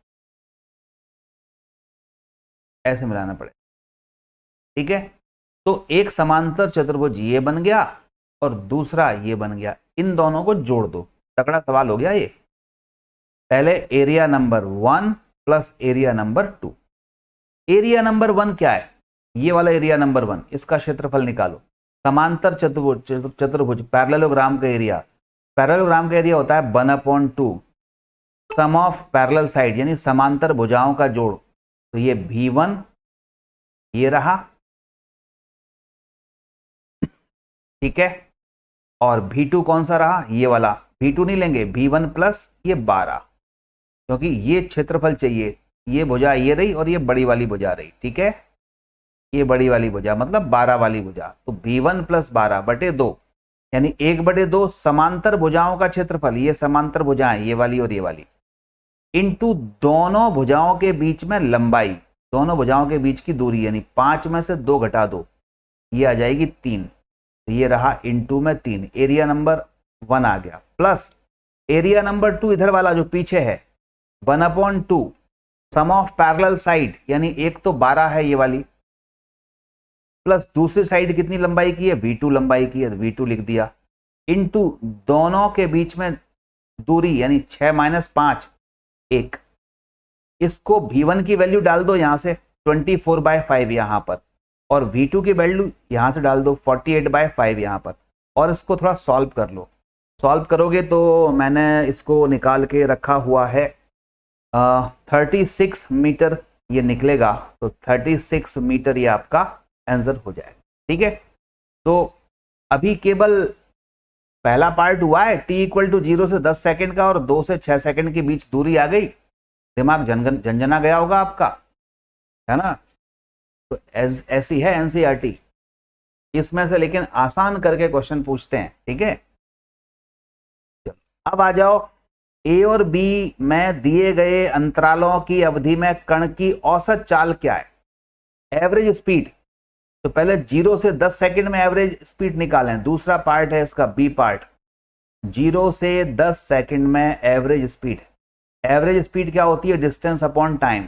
ऐसे मिलाना पड़ेगा, ठीक है। तो एक समांतर चतुर्भुज ये बन गया और दूसरा ये बन गया, इन दोनों को जोड़ दो। तगड़ा सवाल हो गया ये। पहले area number 1 plus area number 2। Area number 1 क्या है, ये वाला एरिया नंबर 1, इसका क्षेत्रफल निकालो। समांतर चतुर्भुज पैरेललोग्राम का एरिया, पैरेललोग्राम का एरिया होता है 1/2 सम ऑफ पैरेलल साइड यानी समांतर भुजाओं का जोड़। तो ये V1 ये रहा, ठीक है, और V2 कौन सा रहा, ये वाला। V2 नहीं लेंगे, V1 प्लस ये 12, क्योंकि ये क्षेत्रफल चाहिए। ये भुजा ये रही और ये बड़ी वाली भुजा रही, ठीक है, ये बड़ी वाली भुजा मतलब 12 वाली भुजा। तो V1 प्लस 12/2 यानी 1/2 समांतर भुजाओं का क्षेत्रफल, ये समांतर भुजाएं ये वाली और ये वाली, इंटू दोनों भुजाओं के बीच में लंबाई, दोनों भुजाओं के बीच की दूरी, यानी 5 में से 2 घटा दो, ये आ जाएगी 3। तो ये रहा इंटू में 3, एरिया नंबर 1 आ गया, प्लस एरिया नंबर 2 इधर वाला जो पीछे है 1/2 सम ऑफ पैरेलल साइड, यानी एक तो 12 है ये वाली, प्लस दूसरी साइड कितनी लंबाई की है, V2 लंबाई की है, V2 लिख दिया, इंटू दोनों के बीच में दूरी यानी 6 - 5 1। इसको V1 की वैल्यू डाल दो यहां से 24/5 यहां पर, और V2 की वैल्यू यहां से डाल दो 48/5 यहां पर, और इसको थोड़ा सॉल्व कर लो। सॉल्व करोगे तो मैंने इसको निकाल के रखा हुआ है 36 मीटर ये निकलेगा। तो 36 मीटर ये आपका आंसर हो जाएगा, ठीक है। तो अभी केवल पहला पार्ट हुआ है, t = 0 से 10 सेकंड का, और 2 से 6 सेकंड के बीच दूरी आ गई, दिमाग झंझना गया होगा आपका, है ना। तो ऐसी है एनसीईआरटी, इसमें से लेकिन आसान करके क्वेश्चन पूछते हैं, ठीक है। अब आ जाओ, ए और बी में दिए गए अंतरालों की अवधि में कण की औसत चाल क्या है, एवरेज स्पीड। तो पहले 0 से 10 सेकंड में एवरेज स्पीड निकालें, दूसरा पार्ट है इसका बी पार्ट, 0 से 10 सेकंड में एवरेज स्पीड। एवरेज स्पीड क्या होती है, डिस्टेंस अपॉन टाइम।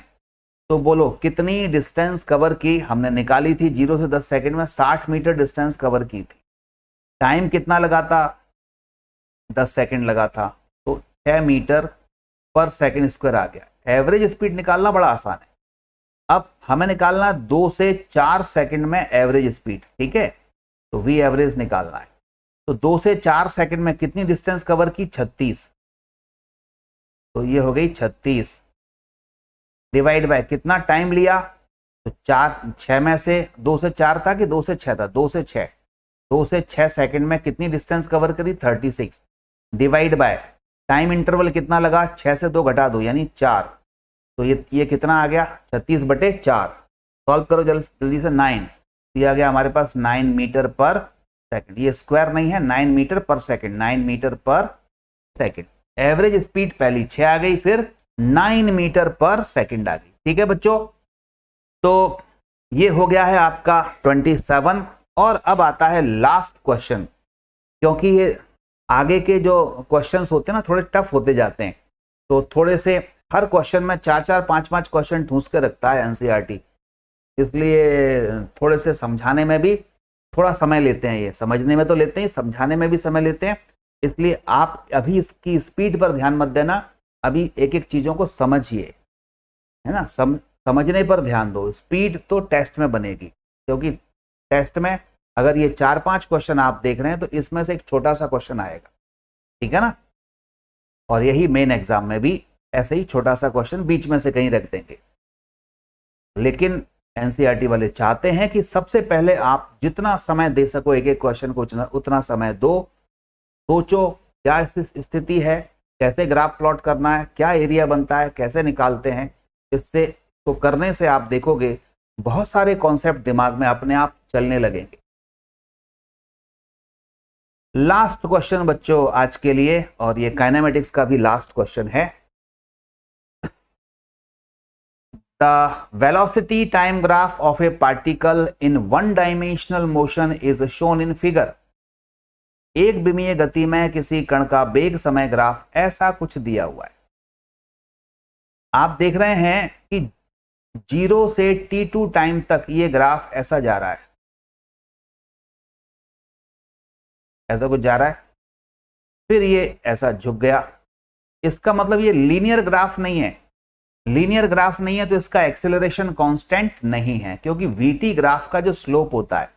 तो बोलो कितनी डिस्टेंस कवर की हमने निकाली थी 0 से 10 सेकंड में, 60 मीटर डिस्टेंस कवर की थी। टाइम कितना लगा था, 10 सेकंड लगा था, तो 6 मीटर पर सेकंड स्क्वायर आ गया। एवरेज स्पीड निकालना बड़ा आसान है। अब हमें निकालना 2 से 4 सेकंड में एवरेज स्पीड, ठीक है। तो वी एवरेज निकालना है। तो 2 से 4 सेकंड में कितनी डिस्टेंस कवर की, 36। तो ये हो गई 36। डिवाइड बाय कितना टाइम लिया, तो 6 में से 2 से 4 था कि 2 से 6 था, 2 से 6, 2 से 6 सेकंड में कितनी डिस्टेंस कवर करी, 36, डिवाइड बाय टाइम इंटरवल कितना लगा, 6 से 2 घटा दो यानी 4, तो ये कितना आ गया 36/4, सॉल्व करो जल्दी से 9, ये आ गया हमारे पास 9 मीटर पर सेकंड, ये स्क्वायर नहीं है, 9 metre per second, 9 metre per second. Average speed पहली 6 आ गई, फिर 9 मीटर पर सेकंड आ गई। ठीक है बच्चों, तो ये हो गया है आपका 27। और अब आता है लास्ट क्वेश्चन, क्योंकि ये आगे के जो क्वेश्चंस होते हैं ना थोड़े टफ होते जाते हैं, तो थोड़े से हर क्वेश्चन में 4-4, 5-5 क्वेश्चन ठूंस के रखता है एनसीईआरटी, इसलिए थोड़े से समझाने में भी थोड़ा समय लेते हैं, ये समझने में तो लेते हैं, समझाने में भी समय लेते हैं, इसलिए आप अभी इसकी स्पीड पर ध्यान मत देना, अभी एक एक चीजों को समझिए, है ना, समझने पर ध्यान दो। स्पीड तो टेस्ट में बनेगी, क्योंकि टेस्ट में अगर ये 4-5 क्वेश्चन आप देख रहे हैं तो इसमें से एक छोटा सा क्वेश्चन आएगा, ठीक है ना, और यही मेन एग्जाम में भी ऐसे ही छोटा सा क्वेश्चन बीच में से कहीं रख देंगे। लेकिन एनसीईआरटी वाले चाहते हैं कि सबसे पहले आप जितना समय दे सको एक एक क्वेश्चन को उतना समय दो, सोचो क्या स्थिति है, कैसे ग्राफ प्लॉट करना है, क्या एरिया बनता है, कैसे निकालते हैं, इससे तो करने से आप देखोगे बहुत सारे कॉन्सेप्ट दिमाग में अपने आप चलने लगेंगे। लास्ट क्वेश्चन बच्चों आज के लिए, और ये काइनेमेटिक्स का भी लास्ट क्वेश्चन है। The velocity time graph of a particle in one-dimensional motion is shown in figure. एक विमीय गति में किसी कण का वेग समय ग्राफ ऐसा कुछ दिया हुआ है। आप देख रहे हैं कि 0 से t2 टाइम तक ये ग्राफ ऐसा जा रहा है, ऐसा कुछ जा रहा है, फिर ये ऐसा झुक गया। इसका मतलब ये लीनियर ग्राफ नहीं है, लीनियर ग्राफ नहीं है तो इसका एक्सेलरेशन कांस्टेंट नहीं है, क्योंकि वीटी ग्राफ का जो स्लोप होता है,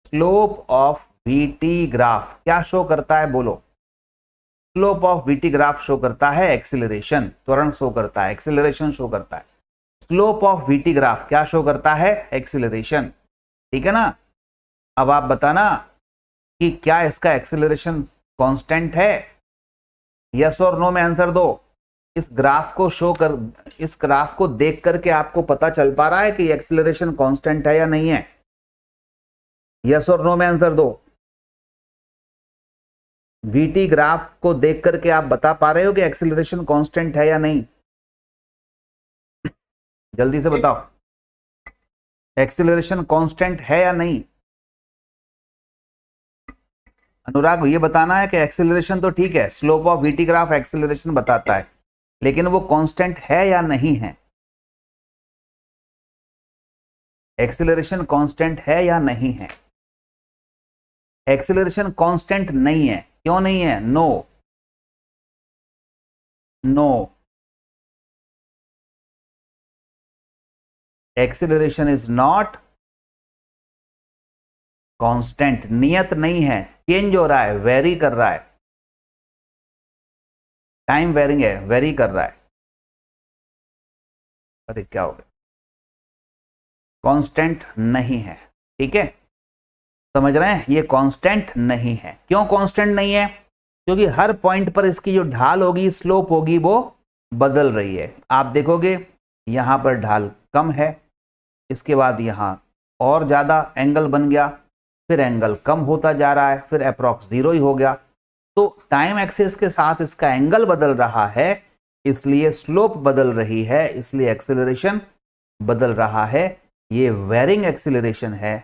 स्लोप ऑफ वीटी ग्राफ क्या शो करता है, बोलो, slope of VT graph show करता है एक्सेलरेशन, त्वरण शो करता है, एक्सेलरेशन शो करता है। स्लोप ऑफ वीटी ग्राफ क्या शो करता है, एक्सेलरेशन, ठीक है ना। अब आप बताना कि क्या इसका एक्सेलरेशन कांस्टेंट है, यस और नो में आंसर दो। इस ग्राफ को इस ग्राफ को देख करके आपको पता चल पा रहा है कि एक्सेलरेशन कांस्टेंट है या नहीं है, यस और नो में आंसर दो। वीटी ग्राफ को देख करके आप बता पा रहे हो कि एक्सेलरेशन कांस्टेंट है या नहीं, जल्दी से बताओ, एक्सेलरेशन कांस्टेंट है या नहीं। अनुराग ये बताना है कि एक्सेलरेशन तो ठीक है, slope of VT graph acceleration बताता है, लेकिन वो कांस्टेंट है या नहीं है, एक्सेलरेशन कांस्टेंट है या नहीं है। एक्सेलरेशन कांस्टेंट नहीं है, क्यों नहीं है, no, no, acceleration is not constant, नियत नहीं है, चेंज हो रहा है, वेरी कर रहा है, टाइम वेरिंग है, वेरी कर रहा है। अरे क्या हो गया, कांस्टेंट नहीं है, ठीक है, समझ रहे हैं, ये कांस्टेंट नहीं है। क्यों कांस्टेंट नहीं है, क्योंकि हर पॉइंट पर इसकी जो ढाल होगी, स्लोप होगी, वो बदल रही है। आप देखोगे यहां पर ढाल कम है, इसके बाद यहां और ज्यादा एंगल बन गया, फिर एंगल कम होता जा रहा है, फिर अप्रॉक्स 0 ही हो गया। तो टाइम एक्सिस के साथ इसका एंगल बदल रहा है, इसलिए स्लोप बदल रही है, इसलिए एक्सेलरेशन बदल रहा है, ये वेरिंग एक्सेलरेशन है,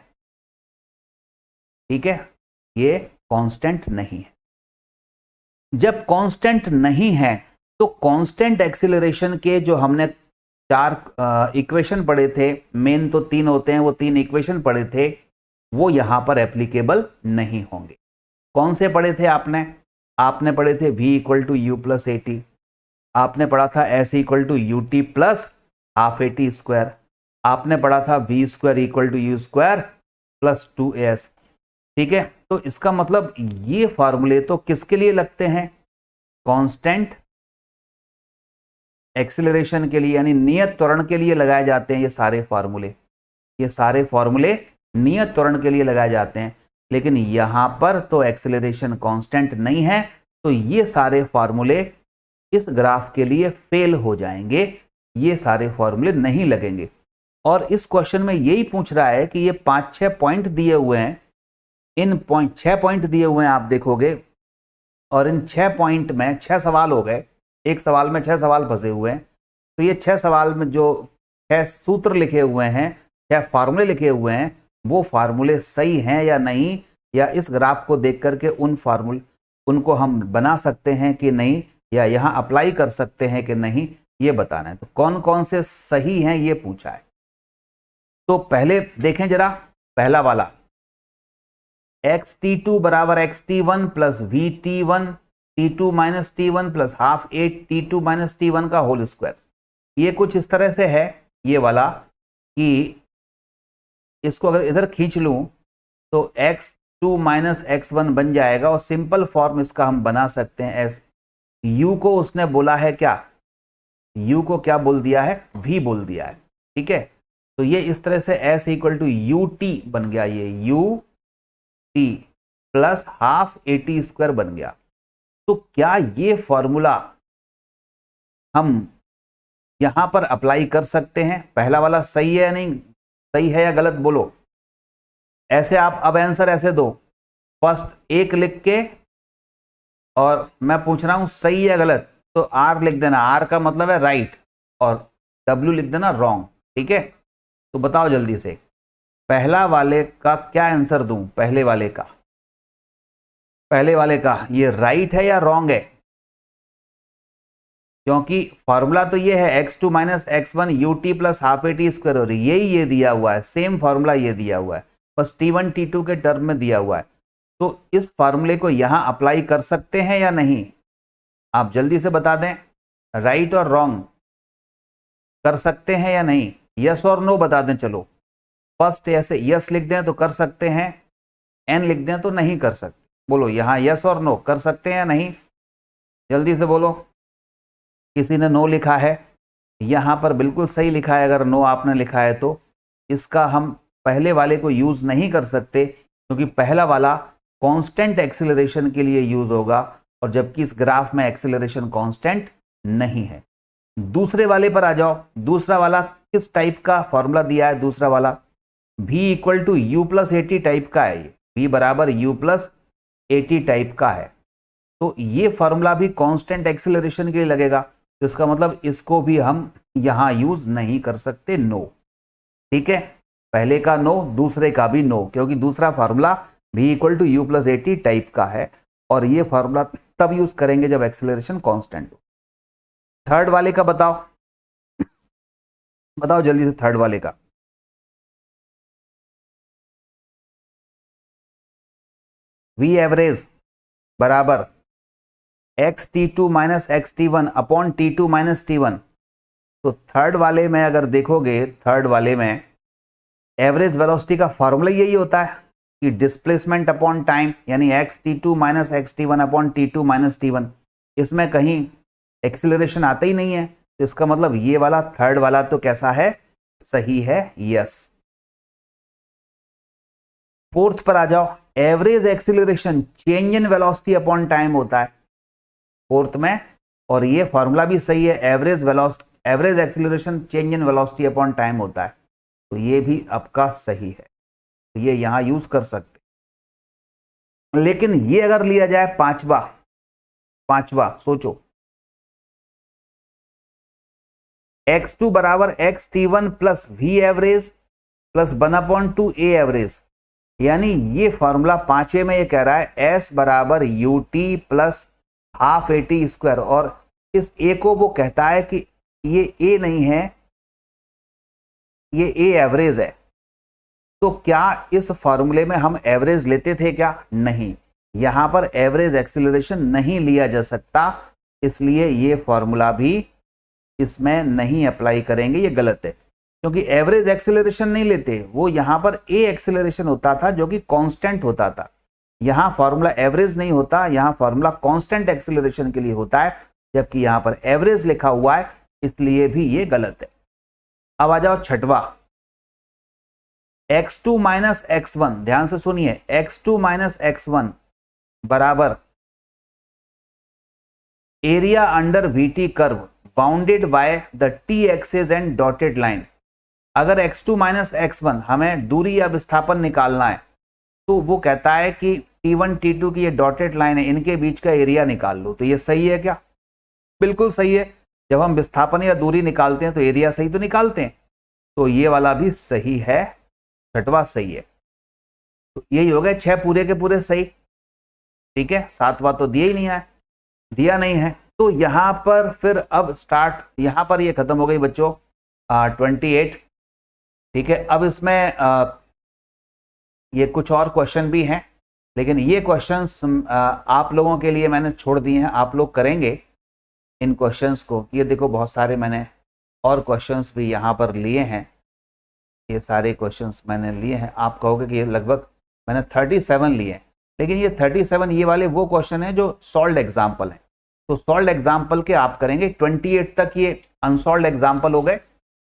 ठीक है, ये कांस्टेंट नहीं है। जब कांस्टेंट नहीं है तो कांस्टेंट एक्सेलरेशन के जो हमने 4 इक्वेशन पढ़े थे, मेन तो 3 होते हैं, वो 3 इक्वेशन पढ़े थे, वो यहां पर एप्लीकेबल नहीं होंगे। कौन से पढ़े थे आपने पढ़े थे v = u + at, आपने पढ़ा था s = ut + ½ at², आपने पढ़ा था v² = u² + 2as, ठीक है। तो इसका मतलब ये फार्मूले तो किसके लिए लगते हैं, कांस्टेंट एक्सिलरेशन के लिए यानी नियत त्वरण के लिए लगाए जाते हैं ये सारे फार्मूले, ये सारे फार्मूले नियत त्वरण के लिए लगाए जाते हैं। लेकिन यहां पर तो एक्सेलरेशन कांस्टेंट नहीं है, तो ये सारे फार्मूले इस ग्राफ के लिए फेल हो जाएंगे, ये सारे फार्मूले नहीं लगेंगे। और इस क्वेश्चन में यही पूछ रहा है कि ये 5-6 पॉइंट दिए हुए हैं, इन 6 पॉइंट दिए हुए हैं आप देखोगे, और इन 6 पॉइंट में 6 सवाल हो गए, एक सवाल में 6 सवाल फंसे हुए हैं। तो ये 6 सवाल में जो 6 सूत्र लिखे हुए हैं, 6 फार्मूले लिखे हुए हैं, वो फार्मूले सही हैं या नहीं, या इस ग्राफ को देख करके उनको हम बना सकते हैं कि नहीं, या यहाँ अप्लाई कर सकते हैं कि नहीं, ये बताना है। तो कौन कौन से सही हैं ये पूछा है। तो पहले देखें जरा, पहला वाला xt2 बराबर xt1 plus vt1 t2 minus t1 plus half 8 t2 minus t1 का होल स्क्वायर। ये कुछ इस तरह से है ये वाला, कि इसको अगर इधर खींच लूं तो x2 माइनस x1 बन जाएगा, और सिंपल फॉर्म इसका हम बना सकते हैं एस, u को उसने बोला है क्या, u को क्या बोल दिया है, v बोल दिया है, ठीक है। तो ये इस तरह से s इक्वल टू ut बन गया, ये ut plus half at square बन गया। तो क्या ये फॉर्मूला हम यहां पर अप्लाई कर सकते हैं? पहला वाला सही है या नहीं, सही है या गलत बोलो। ऐसे आप अब आंसर ऐसे दो, फर्स्ट एक लिख के, और मैं पूछ रहा हूं सही या गलत, तो आर लिख देना, आर का मतलब है राइट, और डब्ल्यू लिख देना रॉन्ग, ठीक है। तो बताओ जल्दी से, पहला वाले का क्या आंसर दूं? पहले वाले का ये राइट है या रॉन्ग है? क्योंकि फॉर्मूला तो ये है x2 minus x1 ut plus half at square, और यही ये दिया हुआ है, सेम फॉर्मूला ये दिया हुआ है, बस t1 t2 के टर्म में दिया हुआ है। तो इस फॉर्मूले को यहां अप्लाई कर सकते हैं या नहीं, आप जल्दी से बता दें, राइट और रॉन्ग, कर सकते हैं या नहीं, यस और नो बता दें। चलो फर्स्ट ऐसे यस लिख दें तो कर सकते हैं, एन लिख दें तो नहीं कर सकते। बोलो यहां यस और नो, कर सकते हैं या नहीं, जल्दी से बोलो। किसी ने नो लिखा है, यहां पर बिल्कुल सही लिखा है, अगर नो आपने लिखा है तो इसका हम पहले वाले को यूज नहीं कर सकते, क्योंकि पहला वाला कांस्टेंट एक्सेलरेशन के लिए यूज होगा, और जबकि इस ग्राफ में एक्सेलरेशन कांस्टेंट नहीं है। दूसरे वाले पर आ जाओ, दूसरा वाला किस टाइप का फॉर्मूला दिया है? दूसरा वाला v equal to u plus a t type का है, ये v बराबर यू प्लस एटी टाइप का है। तो ये फॉर्मूला भी कांस्टेंट एक्सेलरेशन के लिए लगेगा, तो इसका मतलब इसको भी हम यहां यूज नहीं कर सकते, नो, ठीक है। पहले का नो, दूसरे का भी नो, क्योंकि दूसरा formula v equal to u plus a t type का है, और ये फॉर्मूला तब यूज करेंगे जब एक्सेलरेशन कांस्टेंट हो। थर्ड वाले का बताओ, बताओ जल्दी से थर्ड वाले का। v एवरेज बराबर xt2 minus xt1 upon t2 minus t1। तो थर्ड वाले में अगर देखोगे, थर्ड वाले में एवरेज वेलोसिटी का फॉर्मूला यही होता है कि डिस्प्लेसमेंट अपॉन टाइम, यानी xt2 minus xt1 upon t2 minus t1। इसमें कहीं एक्सीलरेशन आता ही नहीं है, तो इसका मतलब ये वाला थर्ड वाला तो कैसा है, सही है, यस। फोर्थ पर आ जाओ, average acceleration change in velocity upon time होता है फोर्थ में, और ये फॉर्मूला भी सही है, average acceleration change in velocity upon time होता है, तो ये भी आपका सही है, तो ये यहां यूज कर सकते। लेकिन ये अगर लिया जाए पांचवा सोचो, x2 बराबर xt1 plus v average plus 1/2 a average, यानी ये फॉर्मूला पांचवे में ये कह रहा है s बराबर ut plus half at square, और इस a को वो कहता है कि ये a नहीं है, ये a एवरेज है। तो क्या इस फॉर्मूले में हम एवरेज लेते थे क्या? नहीं, यहां पर एवरेज एक्सीलरेशन नहीं लिया जा सकता, इसलिए ये फॉर्मूला भी इसमें नहीं अप्लाई करेंगे, ये गलत है, क्योंकि एवरेज एक्सेलरेशन नहीं लेते, वो यहां पर ए एक्सेलरेशन होता था जो कि कांस्टेंट होता था। यहां फॉर्मूला एवरेज नहीं होता, यहां फॉर्मूला कांस्टेंट एक्सेलरेशन के लिए होता है, जबकि यहां पर एवरेज लिखा हुआ है, इसलिए भी ये गलत है। अब आ जाओ छठवा, x2 माइनस x1, ध्यान से सुनिए, x2 माइनस x1 बराबर area under VT curve bounded by the t axis and dotted line. अगर x2 माइनस x1 हमें दूरी या विस्थापन निकालना है तो वो कहता है कि T1 T2 की ये डॉटेड लाइन है, इनके बीच का एरिया निकाल लो। तो ये सही है क्या? बिल्कुल सही है। जब हम विस्थापन या दूरी निकालते हैं तो एरिया सही तो निकालते हैं, तो ये वाला भी सही है, छठवा सही है। तो यही हो गए 6 पूरे के पूरे सही। ठीक है, 7वां तो दिया नहीं है। तो यहां पर फिर अब स्टार्ट, यहां पर ये खत्म हो गई बच्चों 28। ठीक है, अब इसमें ये कुछ और क्वेश्चन भी हैं, लेकिन ये क्वेश्चंस आप लोगों के लिए मैंने छोड़ दिए हैं, आप लोग करेंगे इन क्वेश्चंस को। ये देखो बहुत सारे मैंने और क्वेश्चंस भी यहाँ पर लिए हैं, ये सारे क्वेश्चंस मैंने लिए हैं। आप कहोगे कि ये लगभग मैंने 37 लिए हैं, लेकिन ये 37 ये वाले वो क्वेश्चन हैं जो सॉल्व्ड एग्जाम्पल हैं। तो सॉल्व्ड एग्जाम्पल के आप करेंगे। 28 तक ये अनसॉल्व्ड एग्जाम्पल हो गए,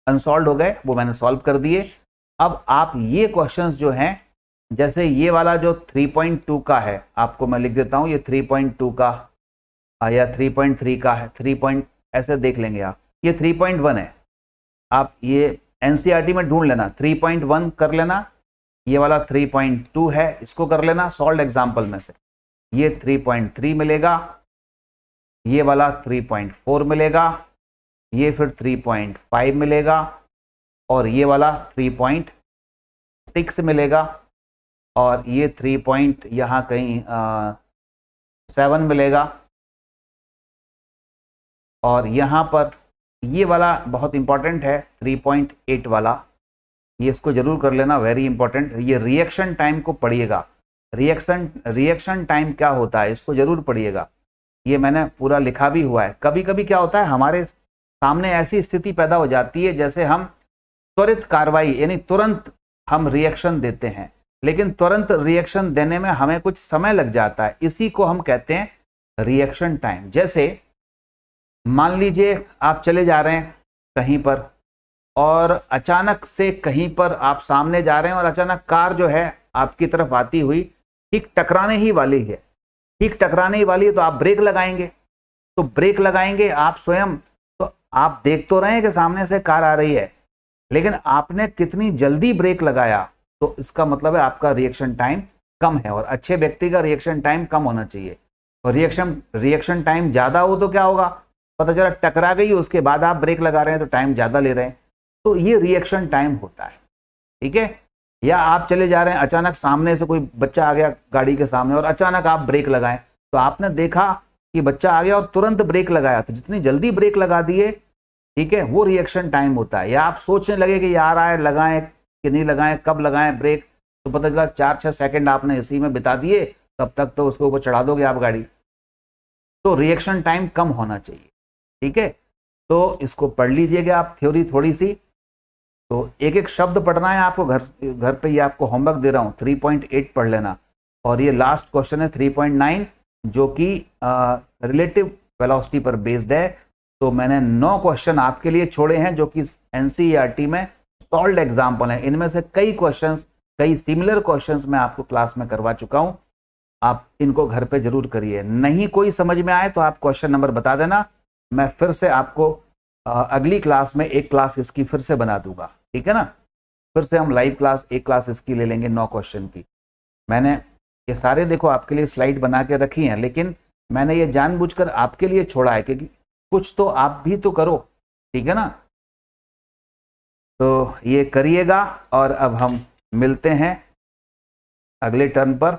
अनसॉल्व्ड हो गए, वो मैंने सॉल्व कर दिए। अब आप ये क्वेश्चंस जो हैं, जैसे ये वाला जो 3.2 का है, आपको मैं लिख देता हूं, ये 3.2 का या 3.3 का है, 3 ऐसे देख लेंगे आप, ये 3.1 है। आप ये एनसीईआरटी में ढूंढ लेना, 3.1 कर लेना, ये वाला 3.2 है, इसको कर लेना सॉल्व्ड एग्जाम्पल में से। ये 3.3 मिलेगा, ये वाला 3.4 मिलेगा, ये फिर 3.5 मिलेगा, और ये वाला 3.6 मिलेगा, और ये 3 यहाँ कहीं 7 मिलेगा, और यहाँ पर ये वाला बहुत इंपॉर्टेंट है 3.8 वाला, ये इसको जरूर कर लेना, वेरी इंपॉर्टेंट। ये रिएक्शन टाइम को पढ़िएगा, रिएक्शन टाइम क्या होता है इसको जरूर पढ़िएगा। ये मैंने पूरा लिखा भी हुआ है। कभी कभी क्या होता है, हमारे सामने ऐसी स्थिति पैदा हो जाती है जैसे हम त्वरित कार्रवाई यानी तुरंत हम रिएक्शन देते हैं, लेकिन तुरंत रिएक्शन देने में हमें कुछ समय लग जाता है, इसी को हम कहते हैं रिएक्शन टाइम। जैसे मान लीजिए आप चले जा रहे हैं कहीं पर, और अचानक से कहीं पर आप सामने जा रहे हैं और अचानक कार जो है आपकी तरफ आती हुई ठीक टकराने ही वाली है, तो आप ब्रेक लगाएंगे। तो ब्रेक लगाएंगे आप स्वयं, तो आप देख तो रहे हैं कि सामने से कार आ रही है, लेकिन आपने कितनी जल्दी ब्रेक लगाया, तो इसका मतलब है आपका रिएक्शन टाइम कम है। और अच्छे व्यक्ति का रिएक्शन टाइम कम होना चाहिए। और रिएक्शन टाइम ज्यादा हो तो क्या होगा, पता चला टकरा गई, उसके बाद आप ब्रेक लगा रहे हैं तो टाइम ज्यादा ले रहे हैं, तो ये रिएक्शन टाइम होता है। ठीक है, या आप चले जा रहे हैं, अचानक सामने से कोई बच्चा आ गया गाड़ी के सामने और अचानक आप ब्रेक लगाएं, तो आपने देखा कि बच्चा आ गया और तुरंत ब्रेक लगाया, तो जितनी जल्दी ब्रेक लगा दिए, ठीक है, वो रिएक्शन टाइम होता है। या आप सोचने लगे कि यार आए लगाएं कि नहीं लगाएं, कब लगाएं ब्रेक, तो पता चला 4-6 सेकंड आपने इसी में बिता दिए, तब तक तो उसके ऊपर चढ़ा दोगे आप गाड़ी। तो रिएक्शन टाइम कम होना चाहिए। ठीक है, तो इसको पढ़ लीजिएगा आप थ्योरी थोड़ी सी। तो एक एक शब्द पढ़ना है आपको, घर पे ये आपको होमवर्क दे रहा हूँ। 3.8 पढ़ लेना, और ये लास्ट क्वेश्चन है 3.9 जो कि रिलेटिव वेलोसिटी पर बेस्ड है। तो मैंने 9 क्वेश्चन आपके लिए छोड़े हैं जो कि एनसीईआरटी में सॉल्व्ड एग्जाम्पल हैं। इनमें से कई क्वेश्चंस, कई सिमिलर क्वेश्चंस मैं आपको क्लास में करवा चुका हूं। आप इनको घर पे जरूर करिए। नहीं कोई समझ में आए तो आप क्वेश्चन नंबर बता देना, मैं फिर से आपको अगली क्लास में एक क्लास इसकी फिर से बना दूंगा। ठीक है ना, फिर से हम लाइव क्लास एक क्लास इसकी ले लेंगे 9 क्वेश्चन की। मैंने ये सारे देखो आपके लिए स्लाइड बना के रखी हैं, लेकिन मैंने ये जानबूझकर आपके लिए छोड़ा है क्योंकि कुछ तो आप भी तो करो। ठीक है ना, तो ये करिएगा, और अब हम मिलते हैं अगले टर्न पर।